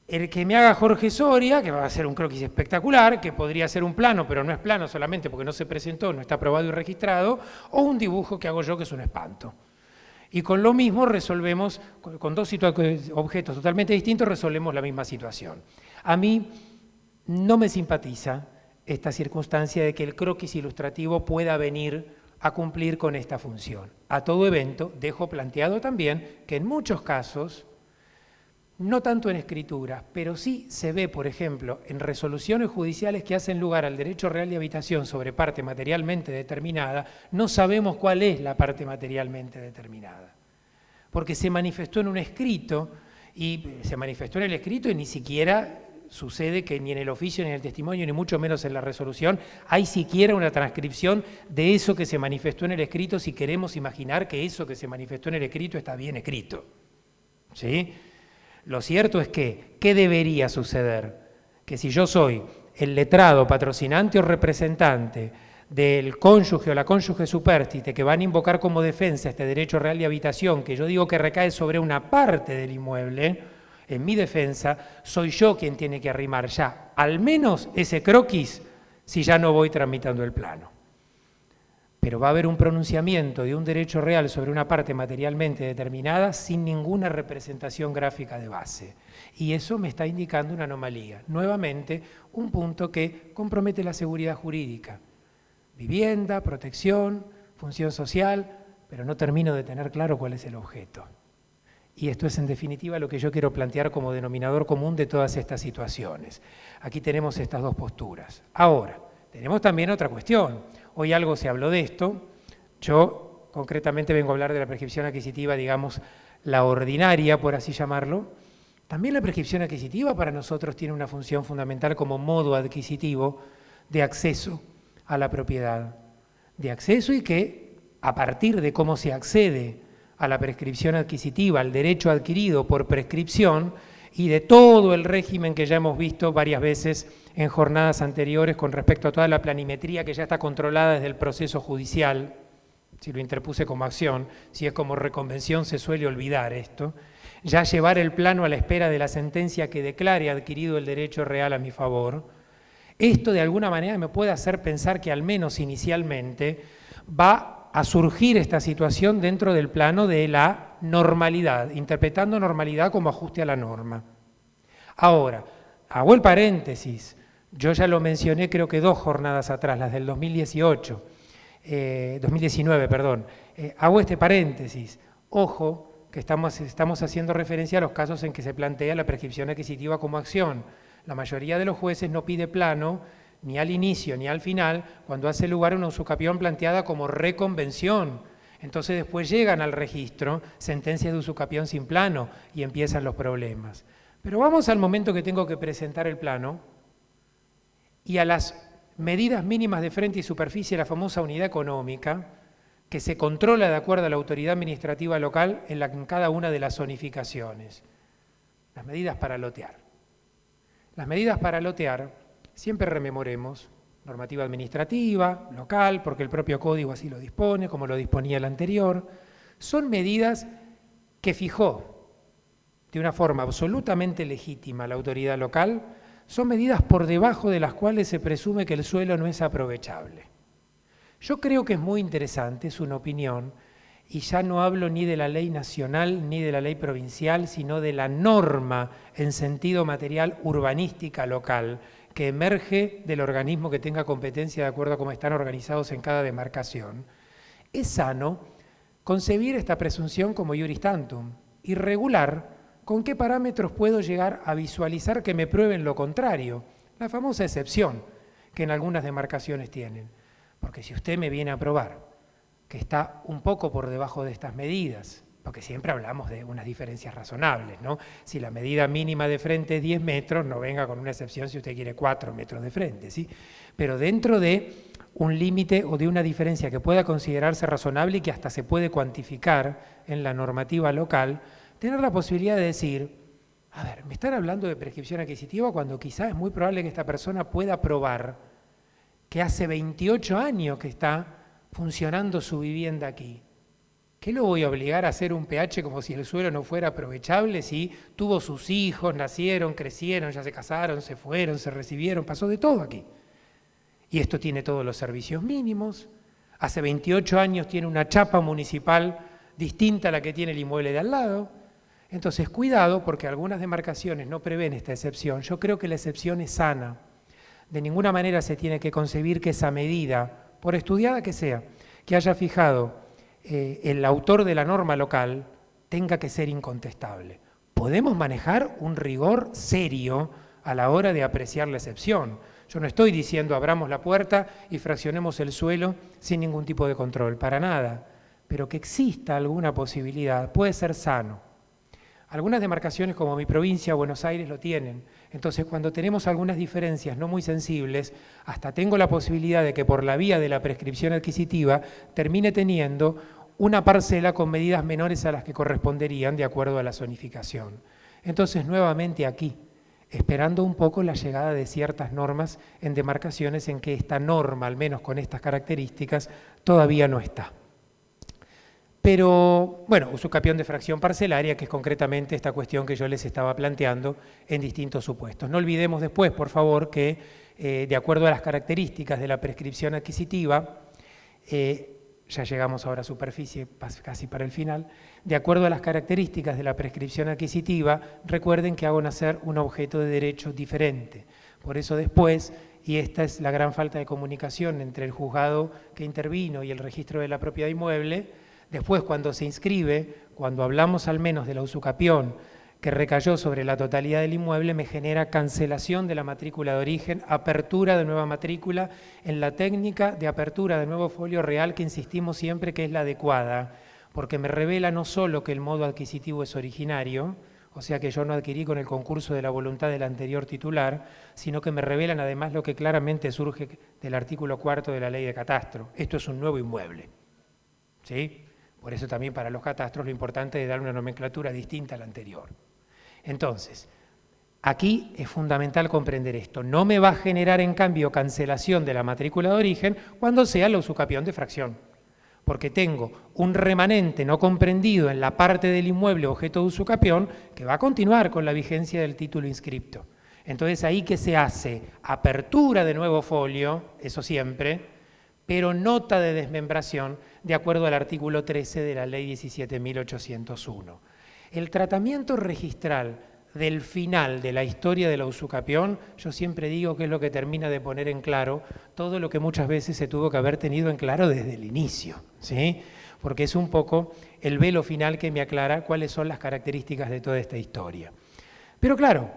el que me haga Jorge Soria, que va a ser un croquis espectacular, que podría ser un plano, pero no es plano solamente porque no se presentó, no está aprobado y registrado, o un dibujo que hago yo que es un espanto. Y con lo mismo resolvemos, con dos objetos totalmente distintos, resolvemos la misma situación. A mí no me simpatiza esta circunstancia de que el croquis ilustrativo pueda venir a cumplir con esta función. A todo evento, dejo planteado también que en muchos casos, no tanto en escrituras, pero sí se ve, por ejemplo, en resoluciones judiciales que hacen lugar al derecho real de habitación sobre parte materialmente determinada, no sabemos cuál es la parte materialmente determinada. Porque se manifestó en un escrito, y se manifestó en el escrito y ni siquiera sucede que ni en el oficio, ni en el testimonio, ni mucho menos en la resolución, hay siquiera una transcripción de eso que se manifestó en el escrito, si queremos imaginar que eso que se manifestó en el escrito está bien escrito. ¿Sí? Lo cierto es que, ¿qué debería suceder? Que si yo soy el letrado, patrocinante o representante del cónyuge o la cónyuge supérstite que van a invocar como defensa este derecho real de habitación, que yo digo que recae sobre una parte del inmueble, en mi defensa, soy yo quien tiene que arrimar ya al menos ese croquis si ya no voy tramitando el plano. Pero va a haber un pronunciamiento de un derecho real sobre una parte materialmente determinada sin ninguna representación gráfica de base. Y eso me está indicando una anomalía. Nuevamente, un punto que compromete la seguridad jurídica. Vivienda, protección, función social, pero no termino de tener claro cuál es el objeto. Y esto es en definitiva lo que yo quiero plantear como denominador común de todas estas situaciones. Aquí tenemos estas dos posturas. Ahora, tenemos también otra cuestión. Hoy algo se habló de esto. Yo concretamente vengo a hablar de la prescripción adquisitiva, digamos, la ordinaria, por así llamarlo. También la prescripción adquisitiva para nosotros tiene una función fundamental como modo adquisitivo de acceso a la propiedad. De acceso y que, a partir de cómo se accede a la prescripción adquisitiva, al derecho adquirido por prescripción y de todo el régimen que ya hemos visto varias veces en jornadas anteriores con respecto a toda la planimetría que ya está controlada desde el proceso judicial, si lo interpuse como acción, si es como reconvención se suele olvidar esto, ya llevar el plano a la espera de la sentencia que declare adquirido el derecho real a mi favor. Esto de alguna manera me puede hacer pensar que al menos inicialmente va a surgir esta situación dentro del plano de la normalidad, interpretando normalidad como ajuste a la norma. Ahora, hago el paréntesis, yo ya lo mencioné creo que 2 jornadas atrás, las del 2019, hago este paréntesis, ojo que estamos haciendo referencia a los casos en que se plantea la prescripción adquisitiva como acción. La mayoría de los jueces no pide plano ni al inicio ni al final, cuando hace lugar una usucapión planteada como reconvención. Entonces después llegan al registro sentencias de usucapión sin plano y empiezan los problemas. Pero vamos al momento que tengo que presentar el plano y a las medidas mínimas de frente y superficie, la famosa unidad económica, que se controla de acuerdo a la autoridad administrativa local en cada una de las zonificaciones. Las medidas para lotear. Las medidas para lotear, siempre rememoremos, normativa administrativa, local, porque el propio código así lo dispone, como lo disponía el anterior, son medidas que fijó de una forma absolutamente legítima la autoridad local, son medidas por debajo de las cuales se presume que el suelo no es aprovechable. Yo creo que es muy interesante, es una opinión, y ya no hablo ni de la ley nacional ni de la ley provincial, sino de la norma en sentido material urbanística local, que emerge del organismo que tenga competencia de acuerdo a cómo están organizados en cada demarcación. Es sano concebir esta presunción como iuris tantum y regular con qué parámetros puedo llegar a visualizar que me prueben lo contrario, la famosa excepción que en algunas demarcaciones tienen. Porque si usted me viene a probar que está un poco por debajo de estas medidas, porque siempre hablamos de unas diferencias razonables, ¿no? Si la medida mínima de frente es 10 metros, no venga con una excepción si usted quiere 4 metros de frente, ¿sí? Pero dentro de un límite o de una diferencia que pueda considerarse razonable y que hasta se puede cuantificar en la normativa local, tener la posibilidad de decir, a ver, me están hablando de prescripción adquisitiva cuando quizás es muy probable que esta persona pueda probar que hace 28 años que está funcionando su vivienda aquí. ¿Qué lo voy a obligar a hacer un pH como si el suelo no fuera aprovechable si tuvo sus hijos, nacieron, crecieron, ya se casaron, se fueron, se recibieron, pasó de todo aquí? Y esto tiene todos los servicios mínimos, hace 28 años tiene una chapa municipal distinta a la que tiene el inmueble de al lado. Entonces, cuidado, porque algunas demarcaciones no prevén esta excepción. Yo creo que la excepción es sana. De ninguna manera se tiene que concebir que esa medida, por estudiada que sea, que haya fijado el autor de la norma local, tenga que ser incontestable. Podemos manejar un rigor serio a la hora de apreciar la excepción. Yo no estoy diciendo abramos la puerta y fraccionemos el suelo sin ningún tipo de control, para nada. Pero que exista alguna posibilidad puede ser sano. Algunas demarcaciones como mi provincia, Buenos Aires, lo tienen. Entonces, cuando tenemos algunas diferencias no muy sensibles, hasta tengo la posibilidad de que por la vía de la prescripción adquisitiva termine teniendo una parcela con medidas menores a las que corresponderían de acuerdo a la zonificación. Entonces, nuevamente aquí, esperando un poco la llegada de ciertas normas en demarcaciones en que esta norma, al menos con estas características, todavía no está. Pero, bueno, usucapión de fracción parcelaria, que es concretamente esta cuestión que yo les estaba planteando en distintos supuestos. No olvidemos después, por favor, que de acuerdo a las características de la prescripción adquisitiva, ya llegamos ahora a superficie, casi para el final, de acuerdo a las características de la prescripción adquisitiva, recuerden que hago nacer un objeto de derecho diferente. Por eso después, y esta es la gran falta de comunicación entre el juzgado que intervino y el registro de la propiedad inmueble, después cuando se inscribe, cuando hablamos al menos de la usucapión que recayó sobre la totalidad del inmueble, me genera cancelación de la matrícula de origen, apertura de nueva matrícula en la técnica de apertura de nuevo folio real que insistimos siempre que es la adecuada, porque me revela no solo que el modo adquisitivo es originario, o sea que yo no adquirí con el concurso de la voluntad del anterior titular, sino que me revelan además lo que claramente surge del artículo 4 de la Ley de Catastro. Esto es un nuevo inmueble, ¿sí? Por eso también para los catastros lo importante es dar una nomenclatura distinta a la anterior. Entonces, aquí es fundamental comprender esto. No me va a generar, en cambio, cancelación de la matrícula de origen cuando sea la usucapión de fracción, porque tengo un remanente no comprendido en la parte del inmueble objeto de usucapión que va a continuar con la vigencia del título inscripto. Entonces, ahí que se hace apertura de nuevo folio, eso siempre, pero nota de desmembración de acuerdo al artículo 13 de la Ley 17.801. El tratamiento registral del final de la historia de la usucapión, yo siempre digo que es lo que termina de poner en claro todo lo que muchas veces se tuvo que haber tenido en claro desde el inicio, ¿sí? Porque es un poco el velo final que me aclara cuáles son las características de toda esta historia. Pero claro,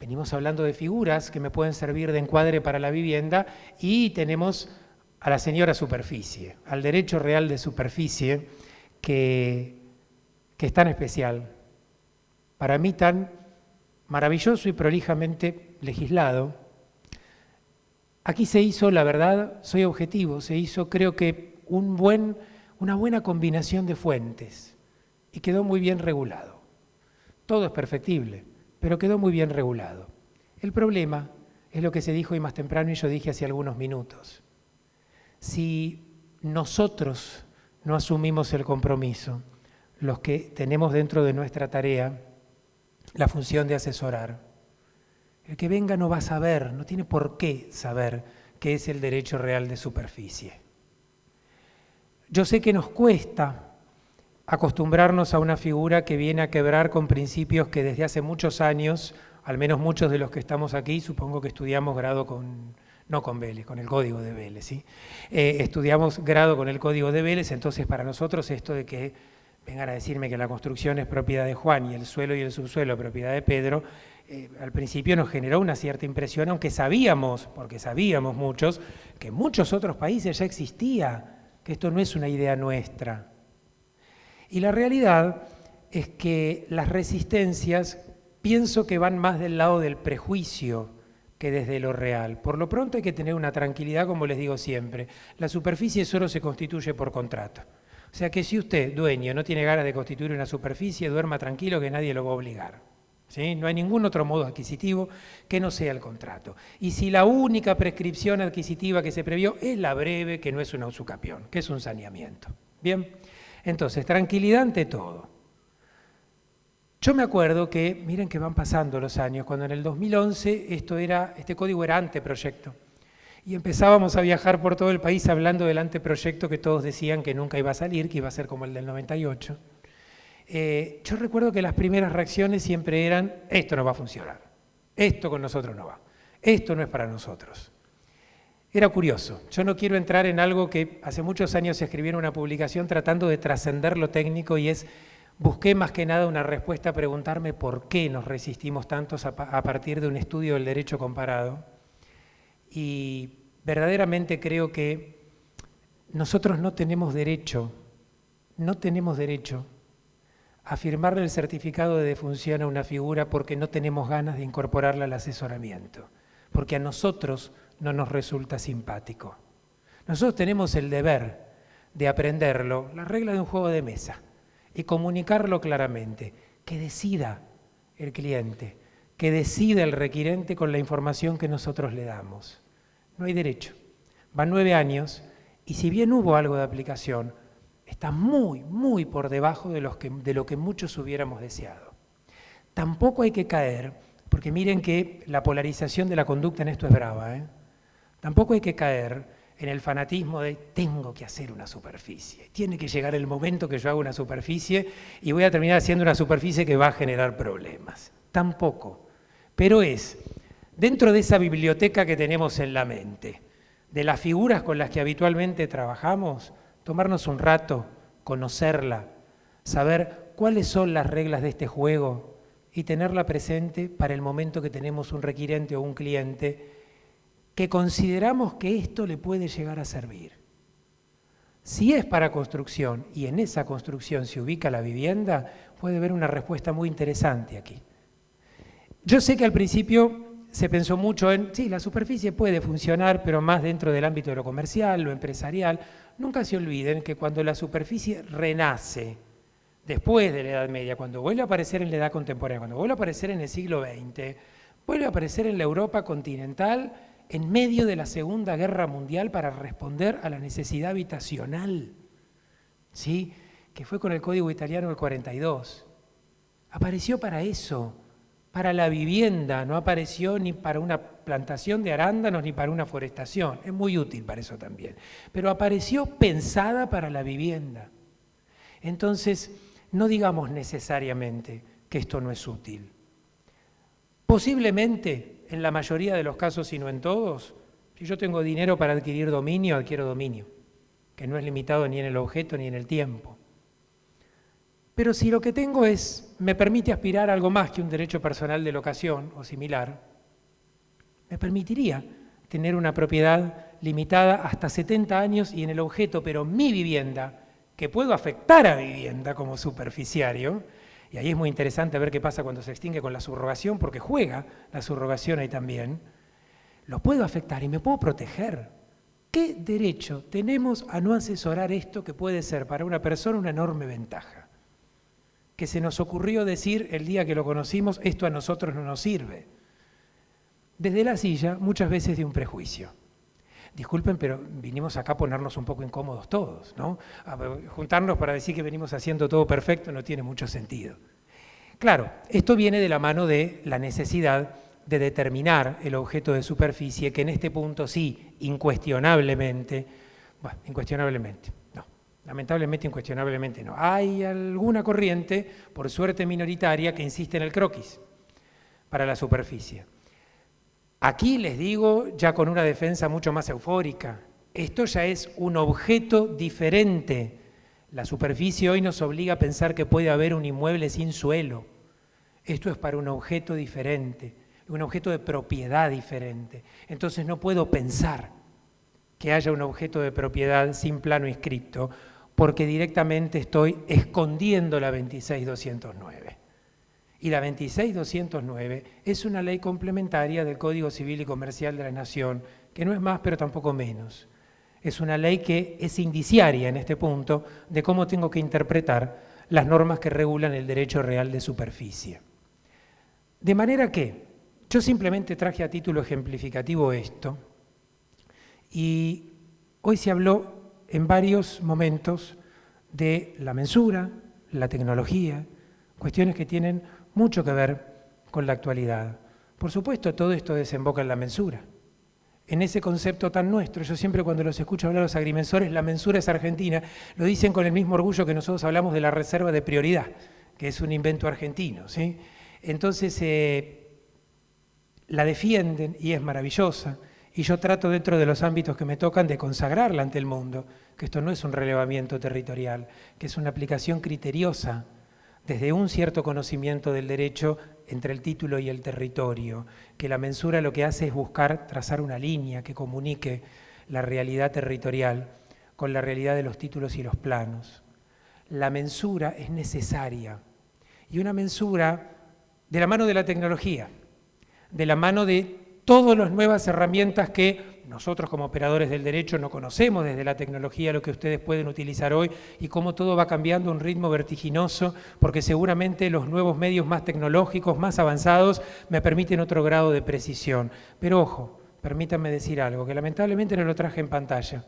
venimos hablando de figuras que me pueden servir de encuadre para la vivienda y tenemos a la señora superficie, al derecho real de superficie que es tan especial, para mí tan maravilloso y prolijamente legislado. Aquí se hizo, la verdad, soy objetivo, se hizo creo que una buena combinación de fuentes y quedó muy bien regulado. Todo es perfectible, pero quedó muy bien regulado. El problema es lo que se dijo hoy más temprano y yo dije hace algunos minutos. Si nosotros no asumimos el compromiso, los que tenemos dentro de nuestra tarea la función de asesorar, el que venga no va a saber, no tiene por qué saber qué es el derecho real de superficie. Yo sé que nos cuesta acostumbrarnos a una figura que viene a quebrar con principios que desde hace muchos años, al menos muchos de los que estamos aquí, supongo que estudiamos grado no con Vélez, con el Código de Vélez, ¿sí? Estudiamos grado con el Código de Vélez, entonces para nosotros esto de que vengan a decirme que la construcción es propiedad de Juan y el suelo y el subsuelo propiedad de Pedro, al principio nos generó una cierta impresión, aunque sabíamos, porque sabíamos muchos, que en muchos otros países ya existía, que esto no es una idea nuestra. Y la realidad es que las resistencias pienso que van más del lado del prejuicio que desde lo real. Por lo pronto hay que tener una tranquilidad, como les digo siempre. La superficie solo se constituye por contrato. O sea que si usted, dueño, no tiene ganas de constituir una superficie, duerma tranquilo que nadie lo va a obligar, ¿sí? No hay ningún otro modo adquisitivo que no sea el contrato. Y si la única prescripción adquisitiva que se previó es la breve, que no es una usucapión, que es un saneamiento. Bien, entonces, tranquilidad ante todo. Yo me acuerdo que, miren que van pasando los años, cuando en el 2011 este código era anteproyecto. Y empezábamos a viajar por todo el país hablando del anteproyecto que todos decían que nunca iba a salir, que iba a ser como el del 98. Yo recuerdo que las primeras reacciones siempre eran, esto no va a funcionar, esto con nosotros no va, esto no es para nosotros. Era curioso, yo no quiero entrar en algo que hace muchos años se escribió en una publicación tratando de trascender lo técnico y busqué más que nada una respuesta a preguntarme por qué nos resistimos tantos a partir de un estudio del derecho comparado. Y verdaderamente creo que nosotros no tenemos derecho a firmarle el certificado de defunción a una figura porque no tenemos ganas de incorporarla al asesoramiento, porque a nosotros no nos resulta simpático. Nosotros tenemos el deber de aprenderlo, la regla de un juego de mesa, y comunicarlo claramente, que decida el cliente, que decida el requirente con la información que nosotros le damos. No hay derecho. Van 9 años y si bien hubo algo de aplicación, está muy, muy por debajo de lo que muchos hubiéramos deseado. Tampoco hay que caer, porque miren que la polarización de la conducta en esto es brava, ¿eh? Tampoco hay que caer en el fanatismo de tengo que hacer una superficie, tiene que llegar el momento que yo haga una superficie y voy a terminar haciendo una superficie que va a generar problemas. Tampoco, pero es dentro de esa biblioteca que tenemos en la mente, de las figuras con las que habitualmente trabajamos, tomarnos un rato, conocerla, saber cuáles son las reglas de este juego y tenerla presente para el momento que tenemos un requirente o un cliente que consideramos que esto le puede llegar a servir. Si es para construcción y en esa construcción se ubica la vivienda, puede haber una respuesta muy interesante aquí. Yo sé que al principio se pensó mucho en, sí, la superficie puede funcionar, pero más dentro del ámbito de lo comercial, lo empresarial. Nunca se olviden que cuando la superficie renace, después de la Edad Media, cuando vuelve a aparecer en la Edad Contemporánea, cuando vuelve a aparecer en el siglo XX, vuelve a aparecer en la Europa continental en medio de la Segunda Guerra Mundial para responder a la necesidad habitacional, ¿sí? Que fue con el Código Italiano del 42. Apareció para eso, para la vivienda, no apareció ni para una plantación de arándanos ni para una forestación, es muy útil para eso también, pero apareció pensada para la vivienda. Entonces, no digamos necesariamente que esto no es útil. Posiblemente, en la mayoría de los casos y no en todos, si yo tengo dinero para adquirir dominio, adquiero dominio, que no es limitado ni en el objeto ni en el tiempo. Pero si lo que tengo me permite aspirar a algo más que un derecho personal de locación o similar, me permitiría tener una propiedad limitada hasta 70 años y en el objeto, pero mi vivienda, que puedo afectar a vivienda como superficiario, y ahí es muy interesante ver qué pasa cuando se extingue con la subrogación, porque juega la subrogación ahí también, lo puedo afectar y me puedo proteger. ¿Qué derecho tenemos a no asesorar esto que puede ser para una persona una enorme ventaja? Que se nos ocurrió decir el día que lo conocimos, esto a nosotros no nos sirve. Desde la silla, muchas veces de un prejuicio. Disculpen, pero vinimos acá a ponernos un poco incómodos todos, ¿no? A juntarnos para decir que venimos haciendo todo perfecto no tiene mucho sentido. Claro, esto viene de la mano de la necesidad de determinar el objeto de superficie, que en este punto sí, incuestionablemente, no, lamentablemente incuestionablemente no. Hay alguna corriente, por suerte minoritaria, que insiste en el croquis para la superficie. Aquí les digo, ya con una defensa mucho más eufórica, esto ya es un objeto diferente. La superficie hoy nos obliga a pensar que puede haber un inmueble sin suelo. Esto es para un objeto diferente, un objeto de propiedad diferente. Entonces no puedo pensar que haya un objeto de propiedad sin plano inscripto, porque directamente estoy escondiendo la 26.209. Y la 26.209 es una ley complementaria del Código Civil y Comercial de la Nación, que no es más pero tampoco menos. Es una ley que es indiciaria en este punto de cómo tengo que interpretar las normas que regulan el derecho real de superficie. De manera que yo simplemente traje a título ejemplificativo esto, y hoy se habló en varios momentos de la mensura, la tecnología, cuestiones que tienen mucho que ver con la actualidad. Por supuesto, todo esto desemboca en la mensura. En ese concepto tan nuestro, yo siempre cuando los escucho hablar a los agrimensores, la mensura es argentina, lo dicen con el mismo orgullo que nosotros hablamos de la reserva de prioridad, que es un invento argentino, ¿sí? Entonces, la defienden y es maravillosa, y yo trato dentro de los ámbitos que me tocan de consagrarla ante el mundo, que esto no es un relevamiento territorial, que es una aplicación criteriosa desde un cierto conocimiento del derecho entre el título y el territorio, que la mensura lo que hace es buscar trazar una línea que comunique la realidad territorial con la realidad de los títulos y los planos. La mensura es necesaria, y una mensura de la mano de la tecnología, de la mano de todas las nuevas herramientas que nosotros como operadores del derecho no conocemos desde la tecnología, lo que ustedes pueden utilizar hoy y cómo todo va cambiando a un ritmo vertiginoso, porque seguramente los nuevos medios más tecnológicos, más avanzados, me permiten otro grado de precisión. Pero ojo, permítanme decir algo, que lamentablemente no lo traje en pantalla.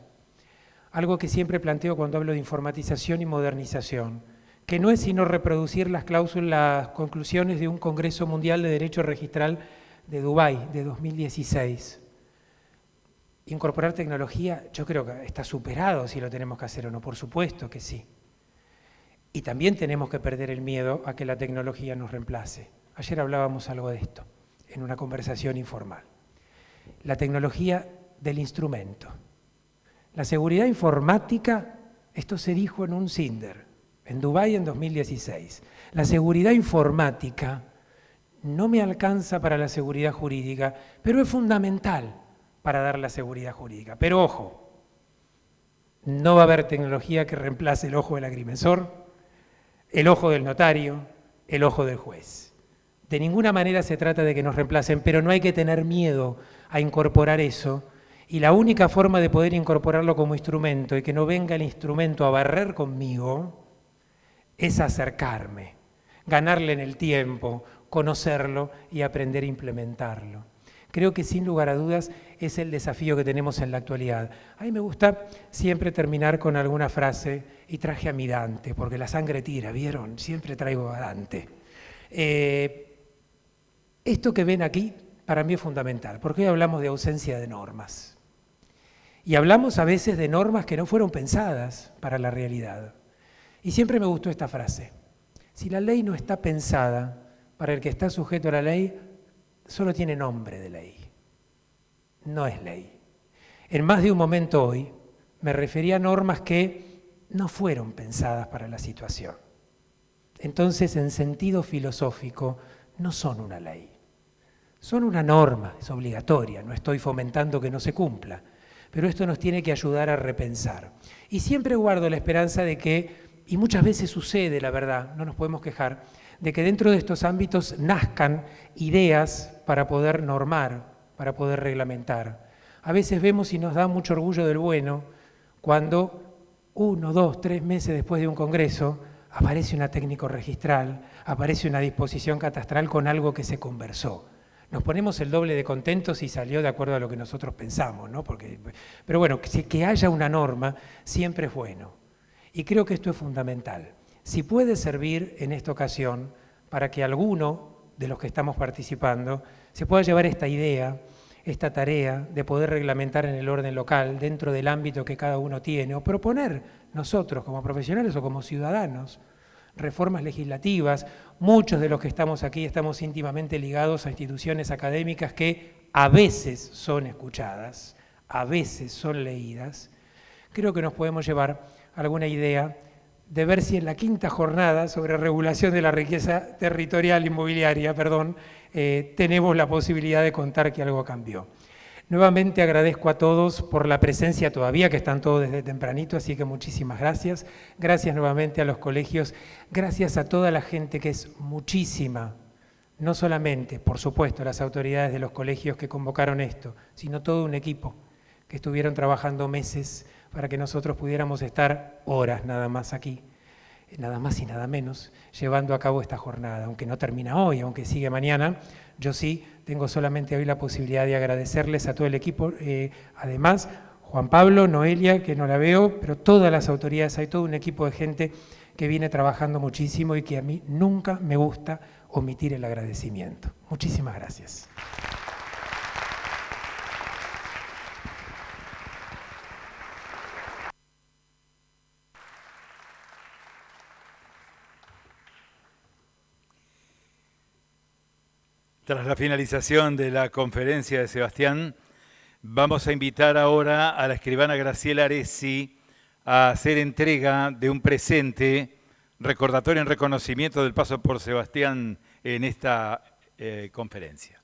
Algo que siempre planteo cuando hablo de informatización y modernización, que no es sino reproducir las conclusiones de un Congreso Mundial de Derecho Registral de Dubái de 2016. Incorporar tecnología, yo creo que está superado si lo tenemos que hacer o no, por supuesto que sí. Y también tenemos que perder el miedo a que la tecnología nos reemplace. Ayer hablábamos algo de esto, en una conversación informal. La tecnología del instrumento. La seguridad informática, esto se dijo en un Cinder, en Dubái en 2016. La seguridad informática no me alcanza para la seguridad jurídica, pero es fundamental para dar la seguridad jurídica. Pero ojo, no va a haber tecnología que reemplace el ojo del agrimensor, el ojo del notario, el ojo del juez. De ninguna manera se trata de que nos reemplacen, pero no hay que tener miedo a incorporar eso. Y la única forma de poder incorporarlo como instrumento y que no venga el instrumento a barrer conmigo es acercarme, ganarle en el tiempo, conocerlo y aprender a implementarlo. Creo que sin lugar a dudas es el desafío que tenemos en la actualidad. A mí me gusta siempre terminar con alguna frase y traje a mi Dante, porque la sangre tira, ¿vieron? Siempre traigo a Dante. Esto que ven aquí para mí es fundamental, porque hoy hablamos de ausencia de normas. Y hablamos a veces de normas que no fueron pensadas para la realidad. Y siempre me gustó esta frase. Si la ley no está pensada para el que está sujeto a la ley, solo tiene nombre de ley, no es ley. En más de un momento hoy me refería a normas que no fueron pensadas para la situación. Entonces, en sentido filosófico, no son una ley. Son una norma, es obligatoria, no estoy fomentando que no se cumpla, pero esto nos tiene que ayudar a repensar. Y siempre guardo la esperanza de que, y muchas veces sucede, la verdad, no nos podemos quejar, de que dentro de estos ámbitos nazcan ideas para poder normar, para poder reglamentar. A veces vemos y nos da mucho orgullo del bueno cuando 1, 2, 3 meses después de un congreso aparece una técnico registral, aparece una disposición catastral con algo que se conversó. Nos ponemos el doble de contentos si salió de acuerdo a lo que nosotros pensamos, ¿no? Pero bueno, que haya una norma siempre es bueno. Y creo que esto es fundamental. Si puede servir en esta ocasión para que alguno de los que estamos participando se pueda llevar esta idea, esta tarea de poder reglamentar en el orden local, dentro del ámbito que cada uno tiene, o proponer nosotros como profesionales o como ciudadanos, reformas legislativas. Muchos de los que estamos aquí estamos íntimamente ligados a instituciones académicas que a veces son escuchadas, a veces son leídas. Creo que nos podemos llevar alguna idea de ver si en la 5ª jornada sobre regulación de la riqueza territorial inmobiliaria, tenemos la posibilidad de contar que algo cambió. Nuevamente agradezco a todos por la presencia todavía, que están todos desde tempranito, así que muchísimas gracias. Gracias nuevamente a los colegios, gracias a toda la gente que es muchísima, no solamente, por supuesto, las autoridades de los colegios que convocaron esto, sino todo un equipo que estuvieron trabajando meses para que nosotros pudiéramos estar horas nada más aquí, nada más y nada menos, llevando a cabo esta jornada. Aunque no termina hoy, aunque sigue mañana, yo sí tengo solamente hoy la posibilidad de agradecerles a todo el equipo. Además, Juan Pablo, Noelia, que no la veo, pero todas las autoridades, hay todo un equipo de gente que viene trabajando muchísimo y que a mí nunca me gusta omitir el agradecimiento. Muchísimas gracias. Tras la finalización de la conferencia de Sebastián, vamos a invitar ahora a la escribana Graciela Aresi a hacer entrega de un presente recordatorio en reconocimiento del paso por Sebastián en esta conferencia.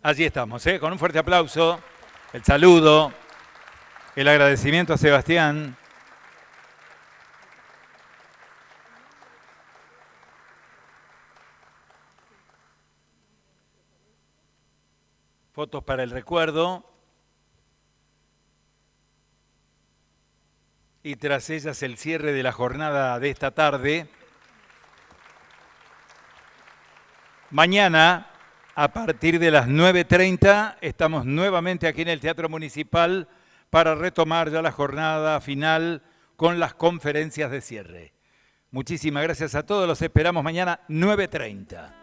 Allí estamos, con un fuerte aplauso, el saludo, el agradecimiento a Sebastián. Fotos para el recuerdo. Y tras ellas el cierre de la jornada de esta tarde. Mañana, a partir de las 9:30, estamos nuevamente aquí en el Teatro Municipal para retomar ya la jornada final con las conferencias de cierre. Muchísimas gracias a todos, los esperamos mañana 9:30.